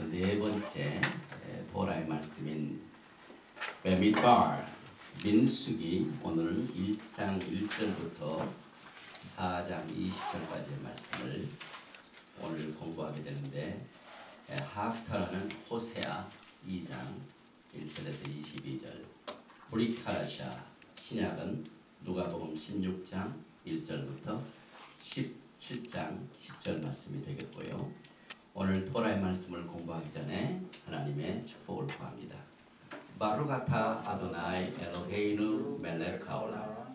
중에서 네 번째 도라의 말씀인 베미달 민수기 오늘은 1장 1절부터 4장 20절까지의 말씀을 오늘 공부하게 되는데 하프타라는 호세아 2장 1절에서 22절 브리카라샤 신약은 누가복음 16장 1절부터 17장 10절 말씀이 되겠고요. 오늘 토라의 말씀을 공부하기 전에 하나님의 축복을 구합니다. 바루가타 아도나이 엘로헤이누 멜렉 하올라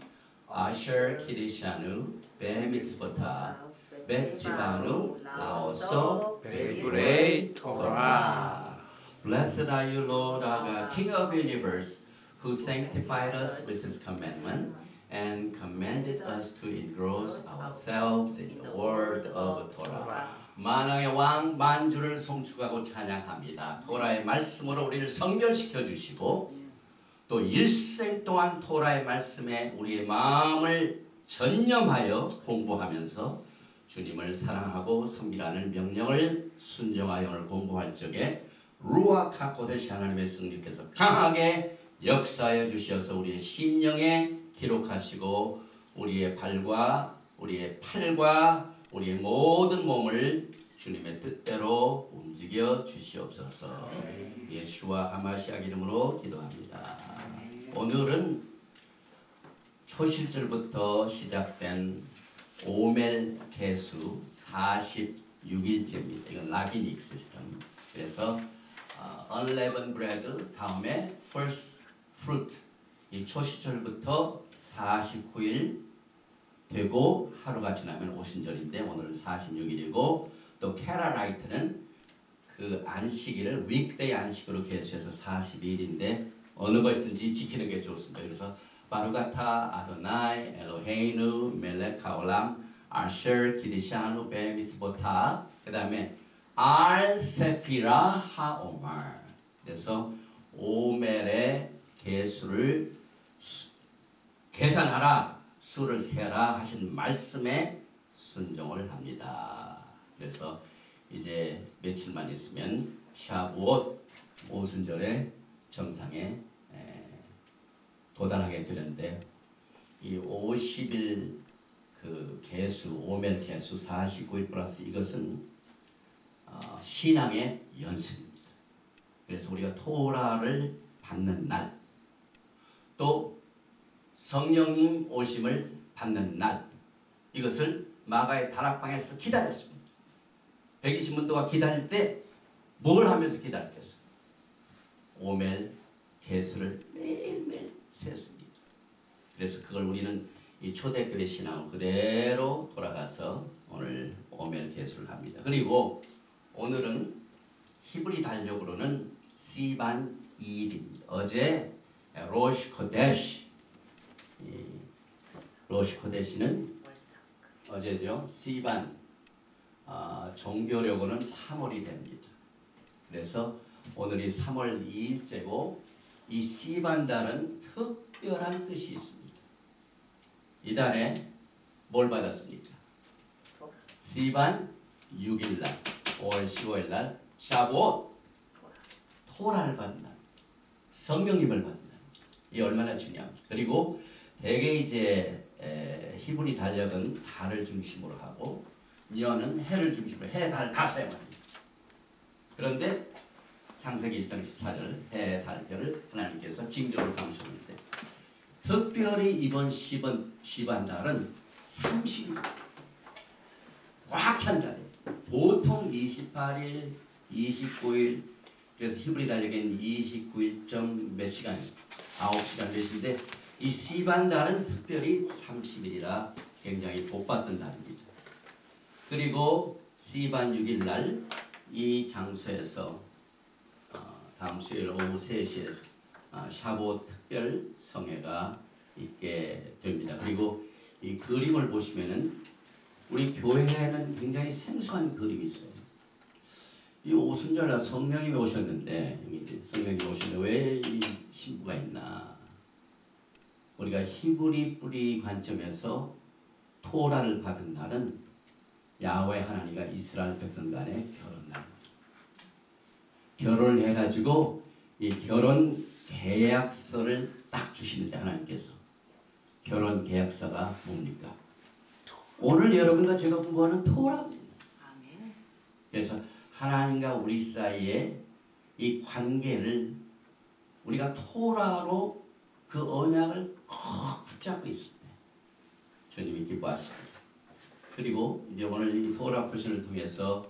아셔 키리샤누 베미츠보타 베시바누 라오소 베드레이 토라. Blessed are you, Lord our God, King of the universe, who sanctified us with his commandment and commanded us to engross ourselves in the word of Torah. 만왕의 왕 만주를 송축하고 찬양합니다. 토라의 말씀으로 우리를 성결시켜 주시고 또 일생 동안 토라의 말씀에 우리의 마음을 전념하여 공부하면서 주님을 사랑하고 섬기라는 명령을 순종하여 오늘 공부할 적에 루아카 하코데시 하나님의 성령께서 강하게 역사해 주셔서 우리의 심령에 기록하시고 우리의 발과 우리의 팔과 우리의 모든 몸을 주님의 뜻대로 움직여 주시옵소서. 예수와 하마시아 이름으로 기도합니다. 오늘은 초실절부터 시작된 오멜 개수 46일째입니다. 이건 라비닉 시스템. 그래서 unleavened bread 다음에 first fruit 이 초시절부터 49일 되고 하루가 지나면 오순절인데 오늘은 46일이고 또 캐라라이트는 그 안식일을 weekday 안식으로 계수해서 42일인데 어느 것이든지 지키는 게 좋습니다. 그래서 바루가타 아도나이 엘로헤이누 멜렉 하올람 아셔 키리샤누 베미스보타 그 다음에 알 세피라 하오말. 그래서 오멜의 개수를 계산하라 수를 세라 하신 말씀에 순종을 합니다. 그래서 이제 며칠만 있으면 샤부옷 오순절의 정상에 도달하게 되는데 이 50일 그 개수 오멜 개수 49일 플러스 이것은 신앙의 연습입니다. 그래서 우리가 토라를 받는 날 또 성령님 오심을 받는 날 이것을 마가의 다락방에서 기다렸습니다. 120문도가 기다릴 때 뭘 하면서 기다렸겠어요? 오멜 개수를 매일매일 셌습니다. 그래서 그걸 우리는 이 초대교회 신앙을 그대로 돌아가서 오늘 오멜 개수를 합니다. 그리고 오늘은 히브리 달력으로는 시반 2일입니다. 어제 로시 코데시 로시 코데시는 어제죠. 시반 종교력으로는 3월이 됩니다. 그래서 오늘이 3월 2일째고 이 시반 달은 특별한 뜻이 있습니다. 이 달에 뭘 받았습니까? 시반 6일날 5월 15일날 샤봇 토라를 받는 날 성령님을 받는 날 이 얼마나 중요합니까? 그리고 대개 이제 히브리 달력은 달을 중심으로 하고 년은 해를 중심으로 해, 달 다 사용합니다. 그런데 창세기 1장 14절 해, 달, 별을 하나님께서 징조로 삼으셨는데 특별히 이번 시반달은 30일 꽉 찬 달이에요. 보통 28일, 29일 그래서 히브리 달력에는 29일 몇 시간 9시간 몇인데 이 시반달은 특별히 30일이라 굉장히 복받던 달입니다. 그리고 시반 6일날 이 장소에서 다음 수요일 오후 3시에서 샤봇 특별 성회가 있게 됩니다. 그리고 이 그림을 보시면은 우리 교회에는 굉장히 생소한 그림이 있어요. 이 오순절날 성령님이 오셨는데 성령님이 오셨는데 왜 이 신부가 있나? 우리가 히브리 뿌리 관점에서 토라를 받은 날은 야훼 하나님과 이스라엘 백성 간의 결혼 날. 결혼을 해가지고 이 결혼 계약서를 딱 주시는데 하나님께서 결혼 계약서가 뭡니까? 오늘 여러분과 제가 공부하는 토라입니다. 그래서 하나님과 우리 사이에 이 관계를 우리가 토라로 그 언약을 꼭 붙잡고 있습니다. 주님이 기뻐하십니다. 그리고 이제 오늘 이 토라 포션을 통해서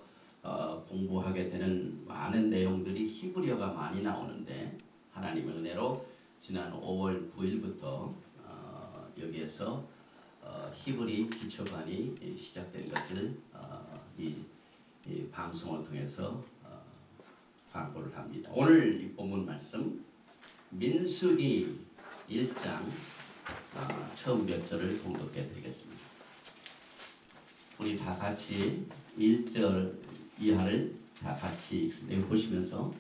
공부하게 되는 많은 내용들이 히브리어가 많이 나오는데 하나님의 은혜로 지난 5월 9일부터 여기에서 히브리 기초반이 시작된 것을 이 방송을 통해서 광고를 합니다. 오늘 이 본문 말씀 민수기 1장 처음 몇 절을 공독해 드리겠습니다. 우리 다 같이 1절 이하를 다 같이 읽습니다. 이거 보시면서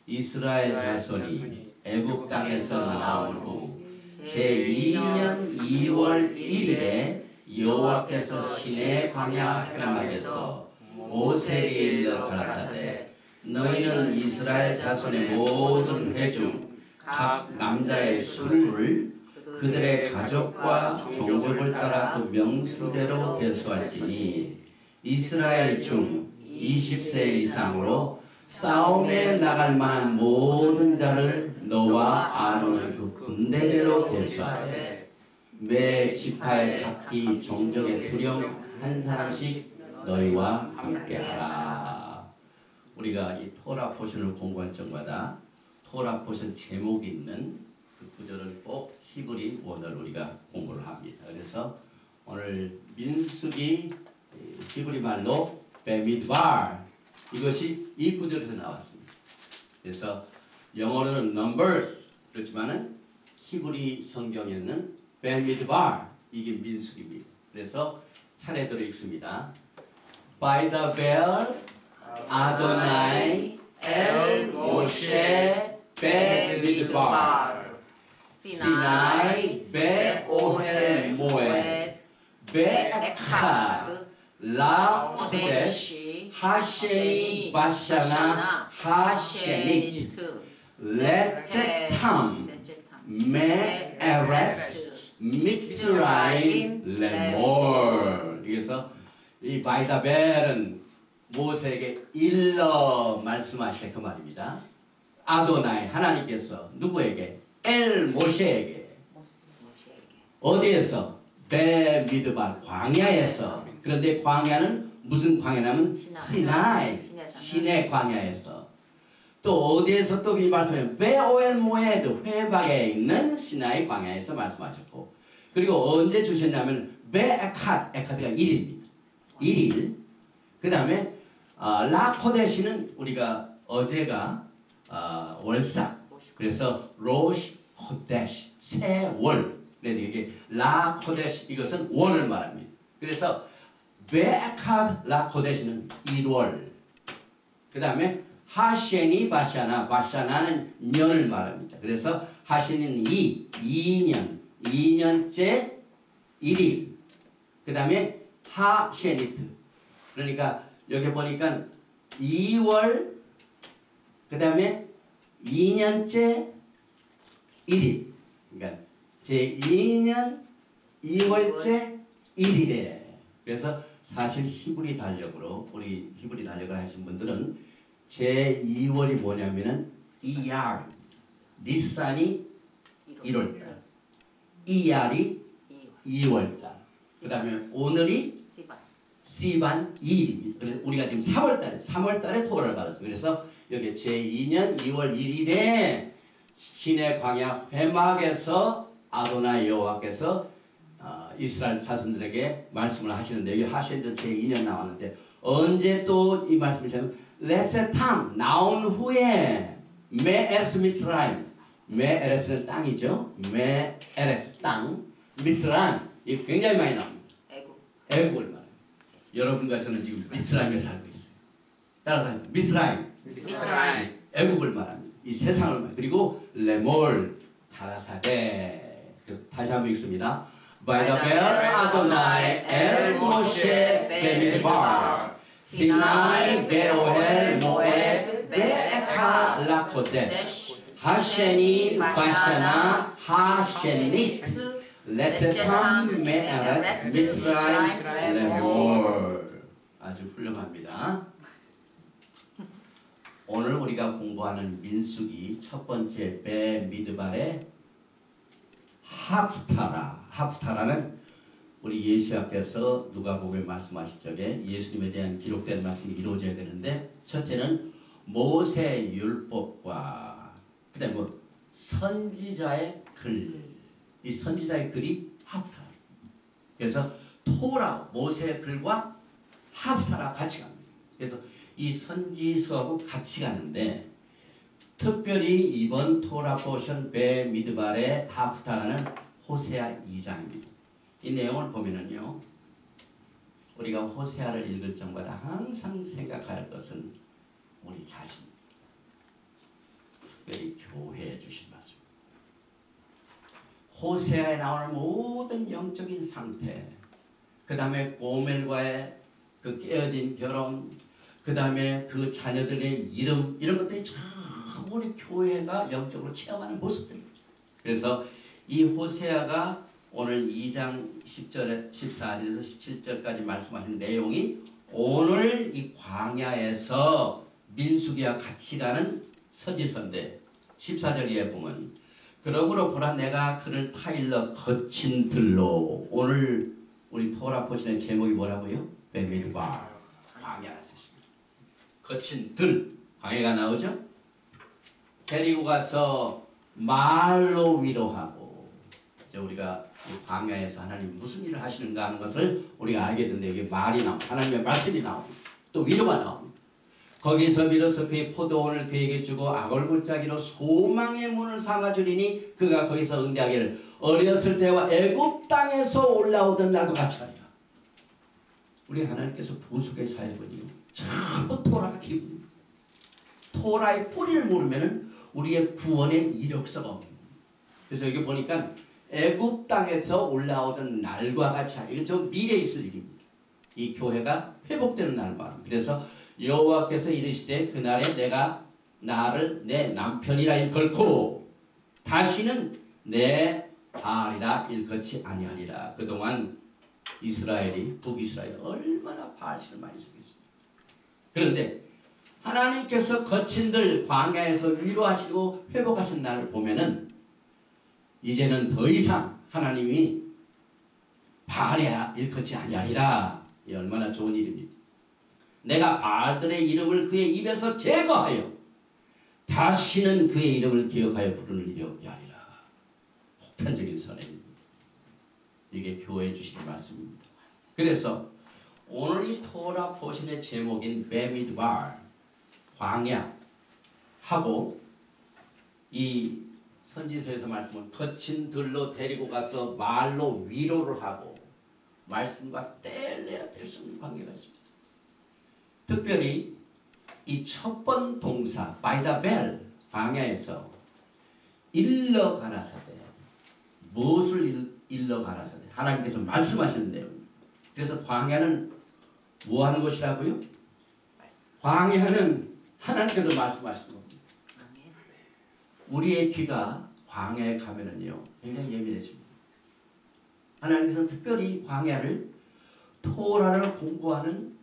이스라엘 자손이 애굽 땅에서 나온 후 제2년 2월 1일에 여호와께서 시내 광야 회막에서 모세에게 일러 가라사대 너희는 이스라엘 자손의 모든 회 중 각 남자의 수를 그들의 가족과 종족을 따라 그 명수대로 계수할지니 이스라엘 중 20세 이상으로 싸움에 나갈 만한 모든 자를 너와 아론의 그 군대대로 계수하되 매 지파의 각기 종족의 두령 한 사람씩 너희와 함께하라. 우리가 이 토라 포션을 공부할 적마다 토라 포션 제목이 있는 그 구절을 꼭 히브리 원어를 우리가 공부를 합니다. 그래서 오늘 민수기 히브리 말로 베미드발 이것이 이 구절에서 나왔습니다. 그래서 영어로는 numbers 그렇지만은 히브리 성경에는 베미드발 이게 민수기입니다. 그래서 차례대로 읽습니다. By the bell Adonai El Moshe 베미드발 시나이 베오헬 모ed 베에캇 라 코데시 하셰니 바샤나 하셰니트 레체탐 메에레스 미츠라임 레몰. 그래서 이 바이다벨은 모세에게 일러 말씀하실 그 말입니다. 아도나이 하나님께서 누구에게? 엘 모세에게. 어디에서? 베미드발 광야에서. 그런데 광야는 무슨 광야냐면 시나이 시내 광야에서. 또 어디에서 또 이 말씀을 베오엘 모에드 회박에 있는 시나이 광야에서 말씀하셨고 그리고 언제 주셨냐면 베에캇 에카드가 1일입니다. 1일. 그 다음에 라코데시는 우리가 어제가 월삭 그래서 로시 코데시 세월 그래서 이게 라코데시 이것은 월을 말합니다. 그래서 베에캇 라코데시는 1월 그 다음에 하셰니 바샤나 바샤나는 년을 말합니다. 그래서 하셰니는 2년 2년째 1일 그 다음에 하셰니트 그러니까 여기 보니까 2월 그 다음에 2년째 1일 그러니까 제2년 2월째 1일에 그래서 사실 히브리 달력으로 우리 히브리 달력을 하신 분들은 제2월이 뭐냐면은 이알 니스산이 1월달 이알이 2월달 그 다음에 오늘이 시반 2일입니다. 그래서 우리가 지금 3월달에 토라를 받았습니다. 그래서 여기 제2년 2월 1일에 시내 광야 회막에서 아도나이 여호와께서 이스라엘 자손들에게 말씀을 하시는데 여기 하신드 제2년 나왔는데 언제 또 이 말씀을 하면 레세탐 나온 후에 메에레스 미스라임 메에레스는 땅이죠. 메에레스 땅 미스라임 이 굉장히 많이 나옵니다. 애국을 말합니다. 여러분과 저는 지금 미스라임에 살고 있어요. 따라서 미스라임 애국을 말합니다. 이 세상을 말합니다. 그리고 레몰 가라사대 다시 한번 읽습니다. By the bell Adonai El Moshe Bemidbar Sinai Beoel Moed Be'ekhad 베타 라코데시 하쉐니 바샤나 하쉐니 레테탐 메아레스 미스라임 레몰. 아주 훌륭합니다. 오늘 우리가 공부하는 민수기 첫 번째 베미드발의 하프타라는 우리 예수님께서 누가복음에 말씀하실 적에 예수님에 대한 기록된 말씀이 이루어져야 되는데, 첫째는 모세 율법과 그다음에 선지자의 글, 이 선지자의 글이 하프타라. 그래서 토라 모세의 글과 하프타라 같이 갑니다. 그래서 이 선지서하고 같이 가는데, 특별히 이번 토라 포션 베미드발의 하프타라는 호세아 2장입니다. 이 내용을 보면은요, 우리가 호세아를 읽을 적마다 항상 생각해야 할 것은 우리 자신, 특별히 교회에 주신 말씀. 호세아에 나오는 모든 영적인 상태, 그 다음에 고멜과의 그 깨어진 결혼, 그 다음에 그 자녀들의 이름, 이런 것들이 전부 우리 교회가 영적으로 체험하는 모습들입니다. 그래서 이 호세아가 오늘 2장 10절에 14절에서 17절까지 말씀하신 내용이 오늘 이 광야에서 민수기와 같이 가는 서지서인데, 14절에 보면 그러므로 보라 내가 그를 타일러 거친 들로, 오늘 우리 토라 포신의 제목이 뭐라고요? 베미드발, 광야라는 뜻입니다. 거친 들, 광야가 나오죠? 데리고 가서 말로 위로하고, 이제 우리가 이 광야에서 하나님 무슨 일을 하시는가 하는 것을 우리가 알게 되는데, 여기 말이 나옵니다. 하나님의 말씀이 나옵니다. 또 위로가 나옵니다. 거기서 밀어서 그의 포도원을 그에게 주고 아골골짜기로 소망의 문을 삼아주리니 그가 거기서 응대하기를 어렸을 때와 애굽 땅에서 올라오던 날과 같이 하리라. 우리 하나님께서 부속의 사역은요, 전부 토라가 기분입니다. 토라의 뿌리를 모르면 우리의 구원의 이력서가 없습니다. 그래서 여기 보니까 애굽 땅에서 올라오던 날과 같이 하리라. 이건 저 미래에 있을 일입니다. 이 교회가 회복되는 날과. 그래서 여호와께서 이르시되 그날에 내가 나를 내 남편이라 일컬고 다시는 내 바알이라 일컫지 아니하리라. 그동안 이스라엘이, 북이스라엘이 얼마나 바알신을 많이 섬겼습니다. 그런데 하나님께서 거친들 광야에서 위로하시고 회복하신 날을 보면은 이제는 더 이상 하나님이 바알이라 일컫지 아니하리라. 이 얼마나 좋은 일입니다. 내가 바알들의 이름을 그의 입에서 제거하여 다시는 그의 이름을 기억하여 부르는 일이 없게 하리라. 폭탄적인 선언입니다. 이게 교회에 주신 말씀입니다. 그래서 오늘 이 토라 포신의 제목인 베미드발, 광야하고 이 선지서에서 말씀은 거친 들로 데리고 가서 말로 위로를 하고 말씀과 떼내야 될 수 없는 관계가 있습니다. 특별히 이 첫 번 동사 바이다벨, 광야에서 일러 가라사대, 무엇을 일러 가라사대? 하나님께서 말씀하시는 내용입니다. 그래서 광야는 뭐 하는 것이라고요? 광야는 하나님께서 말씀하시는 겁니다. 우리의 귀가 광야에 가면은요, 굉장히 예민해집니다. 하나님께서는 특별히 광야를 토라를 공부하는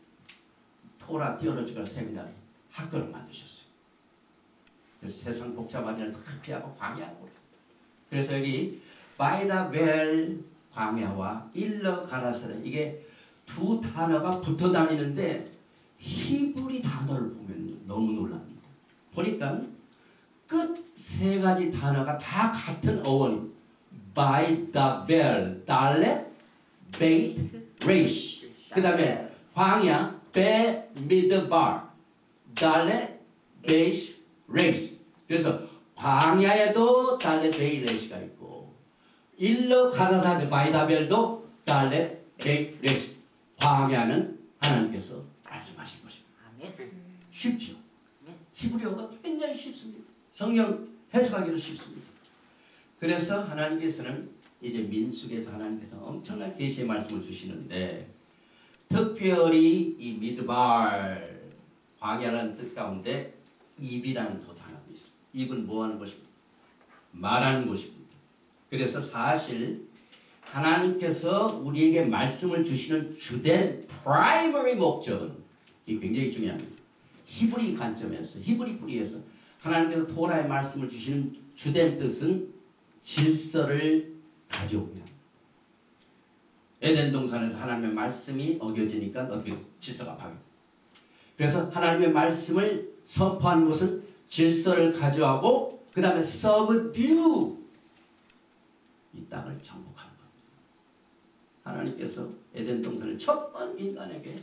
토라 티올로지컬 세미나리 학교를 만드셨어요. 그래서 세상 복잡한 일을 다 피하고 광야하고. 그래서 여기 바이다벨 광야와 일러 가라사레, 이게 두 단어가 붙어 다니는데 히브리 단어를 보면 너무 놀랍니다. 보니까 끝 세 가지 단어가 다 같은 어원입니다. 바이다벨, 달레, 베이트, 레이시. 그 다음에 광야, 베미드발, 달레, 베이시, 레이시. 그래서 광야에도 달레, 베이, 레이시가 있고, 일러 가라사데 바이다벨도 달레, 베이, 레이시. 광야는 하나님께서 말씀하신 것입니다. 쉽죠? 히브리어가 굉장히 쉽습니다. 성경 해석하기도 쉽습니다. 그래서 하나님께서는 이제 민수기에서 하나님께서 엄청난 계시의 말씀을 주시는데, 특별히 이 미드발, 광야라는 뜻 가운데 입이라는 또 단어가 있습니다. 입은 뭐 하는 것입니까? 말하는 것입니다. 그래서 사실 하나님께서 우리에게 말씀을 주시는 주된 프라이머리 목적은 이 굉장히 중요합니다. 히브리 관점에서 히브리 뿌리에서 하나님께서 토라의 말씀을 주시는 주된 뜻은 질서를 가져오기 합니다. 에덴 동산에서 하나님의 말씀이 어겨지니까 어떻게 질서가 파괴. 그래서 하나님의 말씀을 선포하는 것은 질서를 가져가고 그 다음에 subdue 이 땅을 정복하는 겁니다. 하나님께서 에덴 동산을 첫 번 인간에게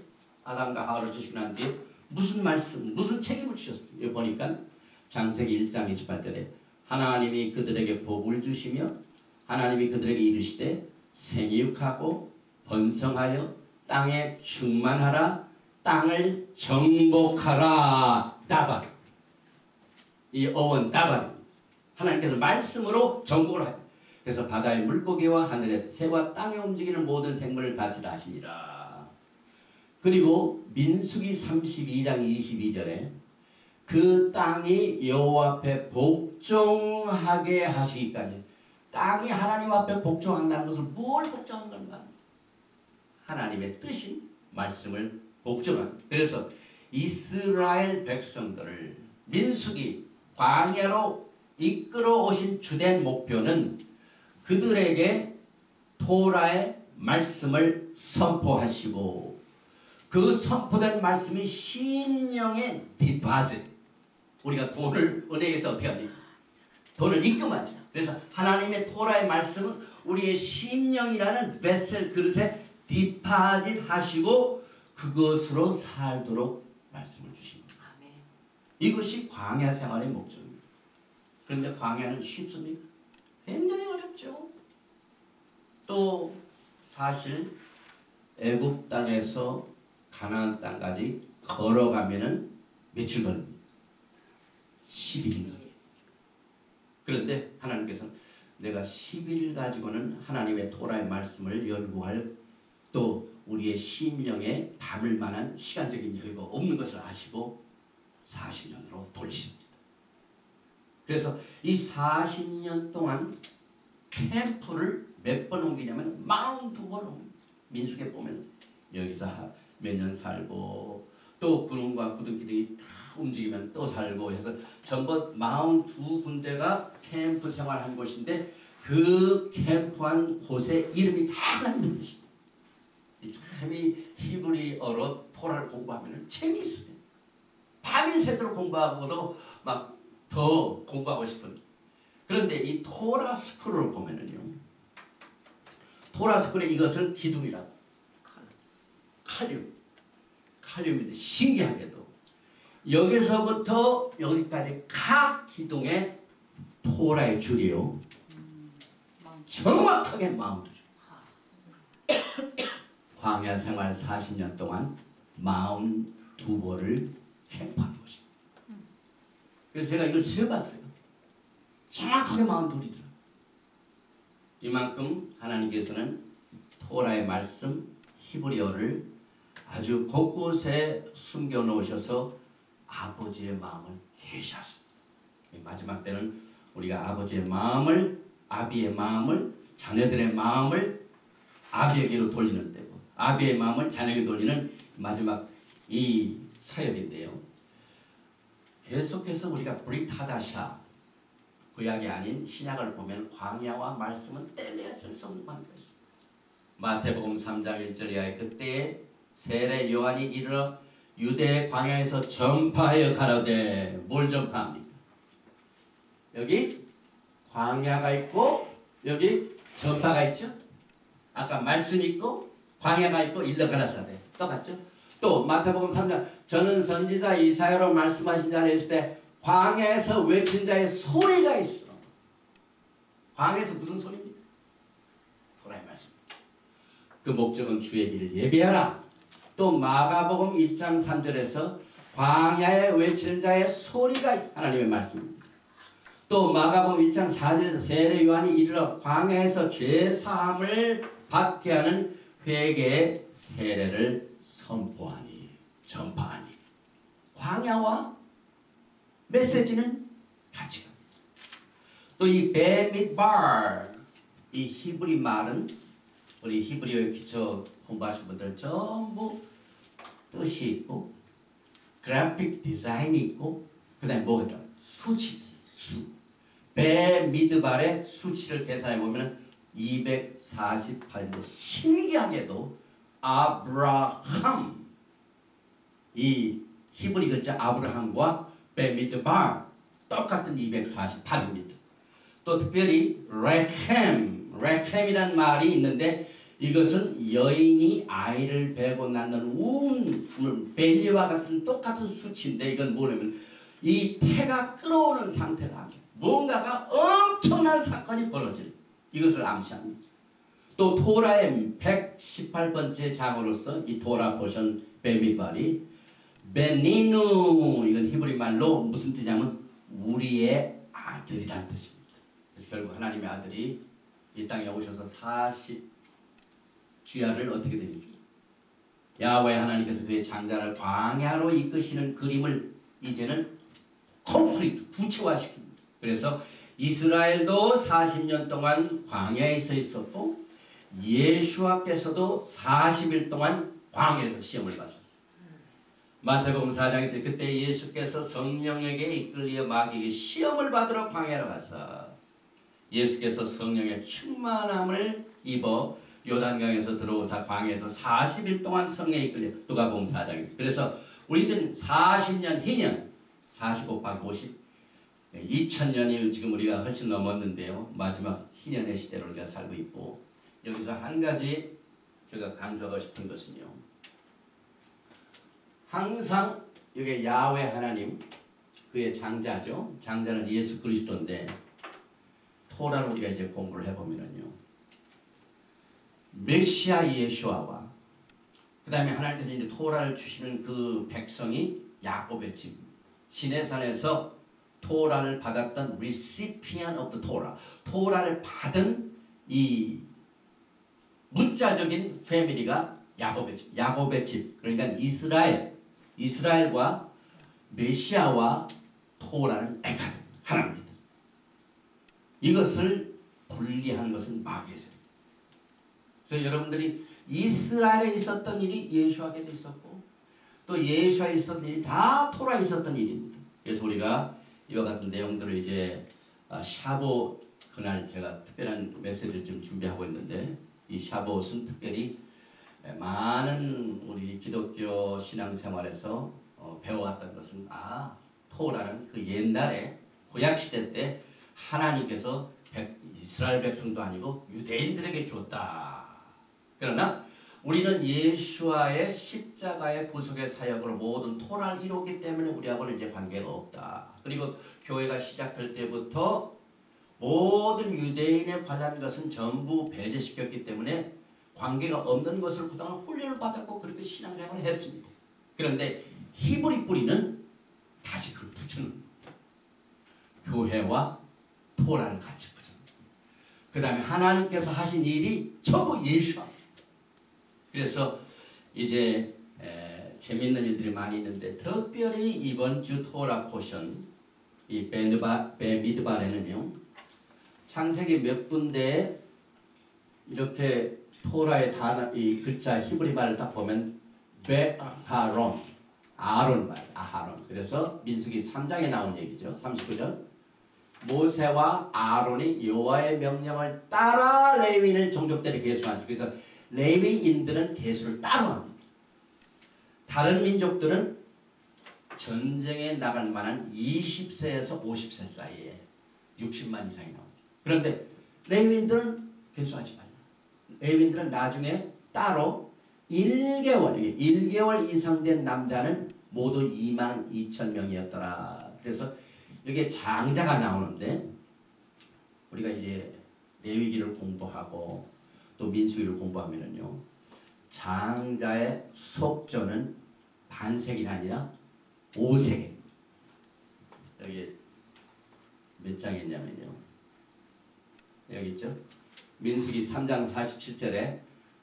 아담과 하와를 주시고 난 뒤에 무슨 말씀, 무슨 책임을 주셨습니까? 여기 보니까 창세기 1장 28절에 하나님이 그들에게 복을 주시며 하나님이 그들에게 이르시되 생육하고 번성하여 땅에 충만하라 땅을 정복하라. 다반 이 어원 다반 하나님께서 말씀으로 정복을 하여 그래서 바다의 물고기와 하늘의 새와 땅에 움직이는 모든 생물을 다스리라 하시니라. 그리고 민수기 32장 22절에 그 땅이 여호와 앞에 복종하게 하시기까지 땅이 하나님 앞에 복종한다는 것을 뭘 복종하는 건가? 하나님의 뜻인 말씀을 복종합니다. 그래서 이스라엘 백성들을 민수기 광야로 이끌어 오신 주된 목표는 그들에게 토라의 말씀을 선포하시고 그 선포된 말씀이 신령의 디파짓 우리가 돈을 은행에서 어떻게 합니까? 돈을 입금하죠. 그래서 하나님의 토라의 말씀은 우리의 심령이라는 베셀 그릇에 디파짓 하시고 그것으로 살도록 말씀을 주십니다. 이것이 광야 생활의 목적입니다. 그런데 광야는 쉽습니까? 굉장히 어렵죠. 또 사실 애굽 땅에서 가나안 땅까지 걸어가면은 며칠 걸립니다. 10일. 그런데 하나님께서는 내가 10일 가지고는 하나님의 토라의 말씀을 연구할 또 우리의 심령에 담을 만한 시간적인 여유가 없는 것을 아시고 40년으로 돌리십니다. 그래서 이 40년 동안 캠프를 몇 번 옮기냐면 42번 옮깁니다. 민수기에 보면 여기서 몇 년 살고 또 구름과 구름기둥이 움직이면 또 살고 해서 전부 42군데가 캠프 생활한 곳인데 그 캠프한 곳의 이름이 다 하나님의 뜻입니다. 참 이 히브리어로 토라를 공부하면 재미있어요. 밤이 새도록 공부하고도 막 더 공부하고 싶은. 그런데 이 토라 스쿨을 보면은요. 토라 스쿨에 이것을 기둥이라고. 칼륨인데 신기하게도 여기서부터 여기까지 각 기둥에 토라의 줄이요. 정확하게 42줄. 광야 생활 40년 동안 42벌을 캠프한 것입니다. 그래서 제가 이걸 세어봤어요. 정확하게 42이더라고요. 이만큼 하나님께서는 토라의 말씀 히브리어를 아주 곳곳에 숨겨놓으셔서 아버지의 마음을 계시하십니다. 마지막 때는 우리가 아버지의 마음을 아비의 마음을 자녀들의 마음을 아비에게로 돌리는 때고 아비의 마음을 자녀에게 돌리는 마지막 이 사역인데요. 계속해서 우리가 브리타다샤 구약이 아닌 신약을 보면 광야와 말씀은 뗄래야 쓸 수 없는 관계가 있습니다. 마태복음 3장 1절 이하에 그때에 세례 요한이 이르러 유대 광야에서 전파하여 가라되 뭘 전파합니까? 여기 광야가 있고 여기 전파가 있죠. 아까 말씀 있고 광야가 있고 일러 가라사대 똑같죠. 또 마태복음 3장 저는 선지자 이사야로 말씀하신 자를 있을 때 광야에서 외친 자의 소리가 있어. 광야에서 무슨 소리입니까? 토라의 말씀. 그 목적은 주의 길을 예비하라. 또 마가복음 1장 3절에서 광야에 외치는 자의 소리가 있어. 하나님의 말씀입니다. 또 마가복음 1장 4절에서 세례 요한이 이르러 광야에서 죄 사함을 받게 하는 회개의 세례를 선포하니 전파하니 광야와 메시지는 같이 갑니다. 또 이 베미드발, 이 히브리 말은 우리 히브리어 기초 공부하신 분들 전부 뜻이 있고 그래픽 디자인이 있고 그 다음에 뭐가 있다? 수치지. 수. 베미드발의 수치를 계산해 보면 248년. 신기하게도 아브라함, 이 히브리 글자 아브라함과 베미드발 똑같은 248입니다. 또 특별히 레켐이라는 말이 있는데 이것은 여인이 아이를 베고 낳는 벨리와 같은 똑같은 수치인데 이건 뭐냐면 이 태가 끓어오는 상태가 아니에요. 뭔가가 엄청난 사건이 벌어질 이것을 암시합니다. 또 토라의 118번째 장으로서 이 토라 포션 베미발이 베니누, 이건 히브리 말로 무슨 뜻이냐면 우리의 아들이라는 뜻입니다. 그래서 결국 하나님의 아들이 이 땅에 오셔서 40주야를 어떻게 됩니까? 야훼 하나님께서 그의 장자를 광야로 이끄시는 그림을 이제는 콘크리트, 구체화시킵니다. 그래서 이스라엘도 40년 동안 광야에 서 있었고 예수와께서도 40일 동안 광야에서 시험을 받으셨어요. 마태복음 4장에서 그때 예수께서 성령에게 이끌려 마귀에게 시험을 받으러 광야로 가서 예수께서 성령의 충만함을 입어 요단강에서 들어오사 광야에서 40일 동안 성령에 이끌려 누가복음 4장입니다. 그래서 우리들은 40년 희년 40 곱하기 50 2000년이 지금 우리가 훨씬 넘었는데요. 마지막 희년의 시대로 우리가 살고 있고 여기서 한 가지 제가 강조하고 싶은 것은요. 항상 이게 야훼 하나님 그의 장자죠. 장자는 예수 그리스도인데 토라를 우리가 이제 공부를 해보면은요. 메시아 예수아와 그 다음에 하나님께서 이제 토라를 주시는 그 백성이 야곱의 집 시내산에서 토라를 받았던 recipient of the Torah, 토라를 받은 이 문자적인 패밀리가 야곱의 집, 그러니까 이스라엘과 메시아와 토라는 에카드, 하나입니다. 이것을 분리하는 것은 마귀의 세력. 그래서 여러분들이 이스라엘에 있었던 일이 예수에게도 있었고 또 예수에 있었던 일이 다 토라에 있었던 일입니다. 그래서 우리가 이와 같은 내용들을 이제 샤보 그날 제가 특별한 메시지를 좀 준비하고 있는데 이 샤보옷은 특별히 많은 우리 기독교 신앙생활에서 배워왔던 것은 토라는 그 옛날에 구약시대 때 하나님께서 이스라엘 백성도 아니고 유대인들에게 주었다. 그러나 우리는 예수와의 십자가의 구속의 사역으로 모든 토라를 이루었기 때문에 우리하고는 이제 관계가 없다. 그리고 교회가 시작될 때부터 모든 유대인에 관한 것은 전부 배제시켰기 때문에 관계가 없는 것을 그동안 훈련을 받았고 그렇게 신앙생활을 했습니다. 그런데 히브리 뿌리는 다시 그걸 붙여놓는 교회와 토라를 같이 붙여놓는 그 다음에 하나님께서 하신 일이 전부 예수와 그래서 이제 재미있는 일들이 많이 있는데 특별히 이번 주 토라 포션 이 베미드발에는요 창세기 몇 군데에 이렇게 토라의 단어 이 글자 히브리 말을 딱 보면 베아론 아론 말 아하론 그래서 민수기 3장에 나온 얘기죠. 39절 모세와 아론이 여호와의 명령을 따라 레위인을 종족대로 계수하죠. 그래서 레위인들은 계수를 따로 합니다. 다른 민족들은 전쟁에 나갈 만한 20세에서 50세 사이에 60만 이상이 나옵니다. 그런데 레위인들은 계수하지 말라. 레위인들은 나중에 따로 1개월 이상 된 남자는 모두 2만 2천 명이었더라. 그래서 여기에 장자가 나오는데 우리가 이제 레위기를 공부하고 또 민수기를 공부하면은요 장자의 속전은 반세기가 아니라 5세기. 여기 몇 장이 있냐면요 여기 있죠. 민수기 3장 47절에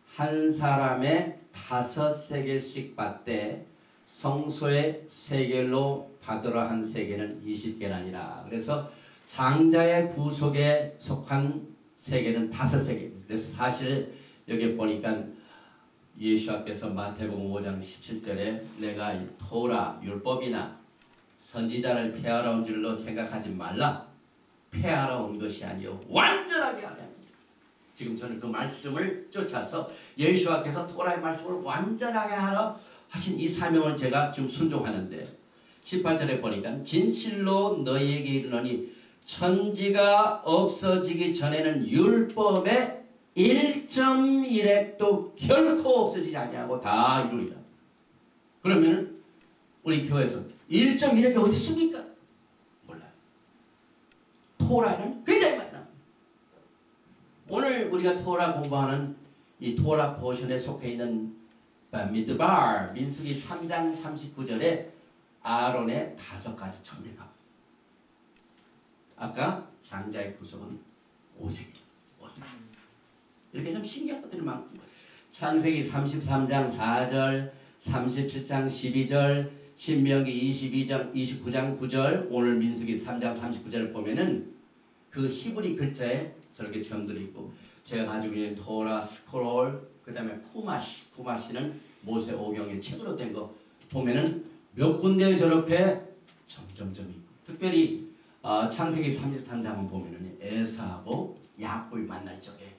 한 사람의 5세겔씩 받되 성소의 세겔로 받으라 한 세계는 20개라니라. 그래서 장자의 구속에 속한 세계는 5세계입니다. 그래서 사실 여기 보니까 예수께서 마태복음 5장 17절에 내가 이 토라 율법이나 선지자를 폐하러 온 줄로 생각하지 말라. 폐하러 온 것이 아니요 완전하게 하려 합니다. 지금 저는 그 말씀을 쫓아서 예수께서 토라의 말씀을 완전하게 하러 하신 이 사명을 제가 좀 순종하는데 18절에 보니까 진실로 너희에게 이르노니 천지가 없어지기 전에는 율법의 1.1획도 결코 없어지지 아니하고 다 이루리라. 그러면 우리 교회에서 1.1획이 어디 있습니까? 몰라요. 토라에는 굉장히 많이 나옵니다. 오늘 우리가 토라 공부하는 이 토라 포션에 속해 있는 미드발 민수기 3장 39절에 아론의 5가지 정리가 아까 장자의 구속은 5세기 이렇게 좀 신기한 것들이 많고 창세기 33장 4절 37장 12절 신명기 22장 29장 9절 오늘 민수기 3장 39절을 보면은 그 히브리 글자에 저렇게 점들이 있고 제가 가지고 있는 토라 스크롤 그 다음에 푸마시는 모세 오경의 책으로 된 거 보면은 몇 군데에 저렇게 점점점이 있고 특별히 창세기 33장을 보면은 에사하고 야곱이 만날 적에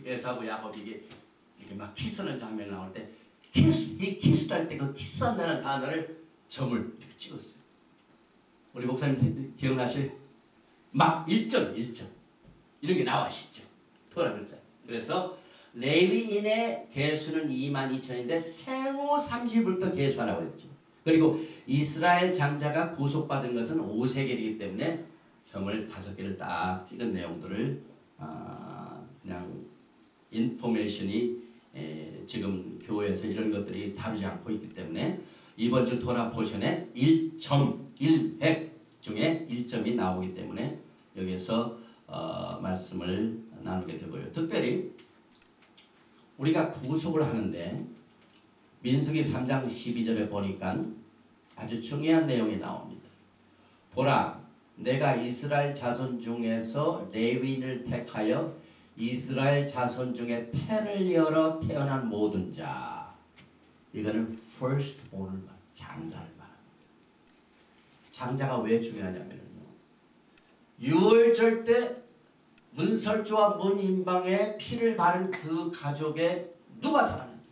에사하고 야곱이 이게 막 키스하는 장면이 나올 때 이 키스할 때 그 키스한다는 단어를 점을 이렇게 찍었어요. 우리 목사님 기억나실? 막 1점 이런 게 나와 있죠. 토라 글자. 그래서 레위인의 개수는 22,000인데 생후 30일부터 개수하라고 했죠. 그리고 이스라엘 장자가 구속받은 것은 5세겔이기 때문에 점을 5개를 딱 찍은 내용들을 그냥 인포메이션이 지금 교회에서 이런 것들이 다루지 않고 있기 때문에 이번 주 토라 포션에 1.1획 중에 1점이 나오기 때문에 여기서 말씀을 나누게 되고요. 특별히 우리가 구속을 하는데 민수기 3장 12절에 보니까 아주 중요한 내용이 나옵니다. 보라, 내가 이스라엘 자손 중에서 레위인을 택하여 이스라엘 자손 중에 태를 열어 태어난 모든 자. 이거는 firstborn을 장자를 말합니다. 장자가 왜 중요하냐면요. 유월절 때 문설주와 문인방에 피를 바른 그 가족에 누가 살아납니까?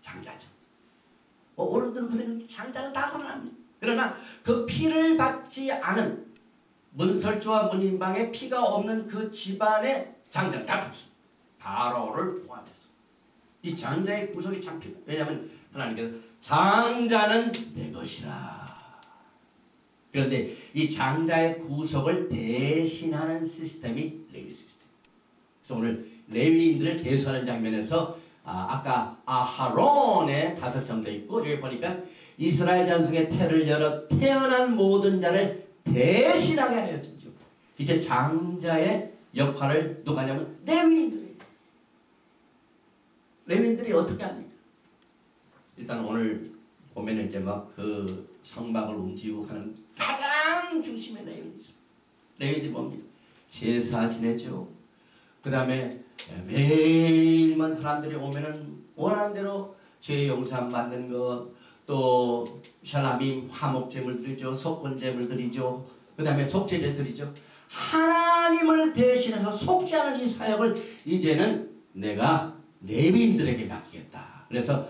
장자죠. 어른들은 장자는 다 살아납니다. 그러나 그 피를 받지 않은 문설주와 문인방에 피가 없는 그 집안의 장자는 다 죽습니다. 바로를 포함해서. 이 장자의 구속이 참 필요해요. 왜냐하면 하나님께서 장자는 내 것이라. 그런데 이 장자의 구속을 대신하는 시스템이 레위 시스템. 그래서 오늘 레위인들을 계수하는 장면에서 아까 아하론의 5점 돼 있고 여기 보니까 이스라엘 자손의 태를 열어 태어난 모든 자를 대신하게 하였죠. 이제 장자의 역할을 누가 하냐면 레위인들이에요. 레위인들이 어떻게 합니까? 일단 오늘 보면 이제 막 그 성막을 움직이고 하는 가장 중심에 레위인이 있습니다. 레위인들이 뭡니까? 제사 지내죠. 그 다음에 매일만 사람들이 오면은 원하는 대로 죄 용서 받는 것, 또 샬라밈 화목제물 드리죠. 속건제물 드리죠. 그 다음에 속죄제 드리죠. 하나님을 대신해서 속죄하는 이 사역을 이제는 내가 레위인들에게 맡기겠다. 그래서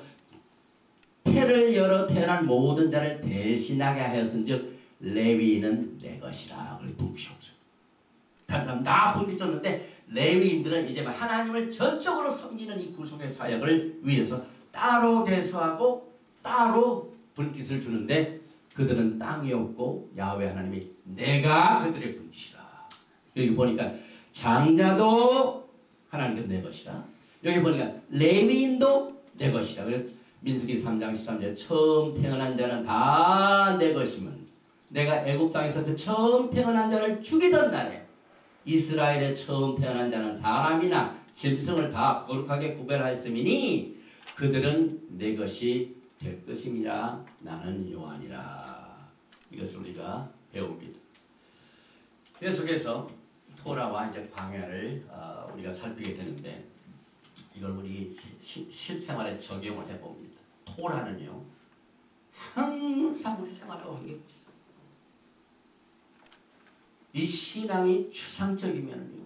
태를 열어 태어난 모든 자를 대신하게 하였은즉 레위인은 내 것이라. 그걸 분기셨어요. 다른 사람 다 분기쳤는데 레위인들은 이제 하나님을 전적으로 섬기는 이 구속의 사역을 위해서 따로 계수하고 따로 분깃을 주는데 그들은 땅이 없고 야훼 하나님이 내가 그들의 분깃이라. 여기 보니까 장자도 하나님께서 내 것이라. 여기 보니까 레위인도 내 것이라. 그래서 민수기 3장 13절 처음 태어난 자는 다 내 것이면 내가 애굽 땅에서 그 처음 태어난 자를 죽이던 날에 이스라엘의 처음 태어난 자는 사람이나 짐승을 다 거룩하게 구별하였음이니 그들은 내 것이 될 것임이라 나는 요한이라. 이것을 우리가 배웁니다. 계속해서 토라와 이제 광야를 우리가 살피게 되는데 이걸 우리 실생활에 적용을 해봅니다. 토라는요 항상 우리 생활하고 관계가 있어요. 이 신앙이 추상적이면요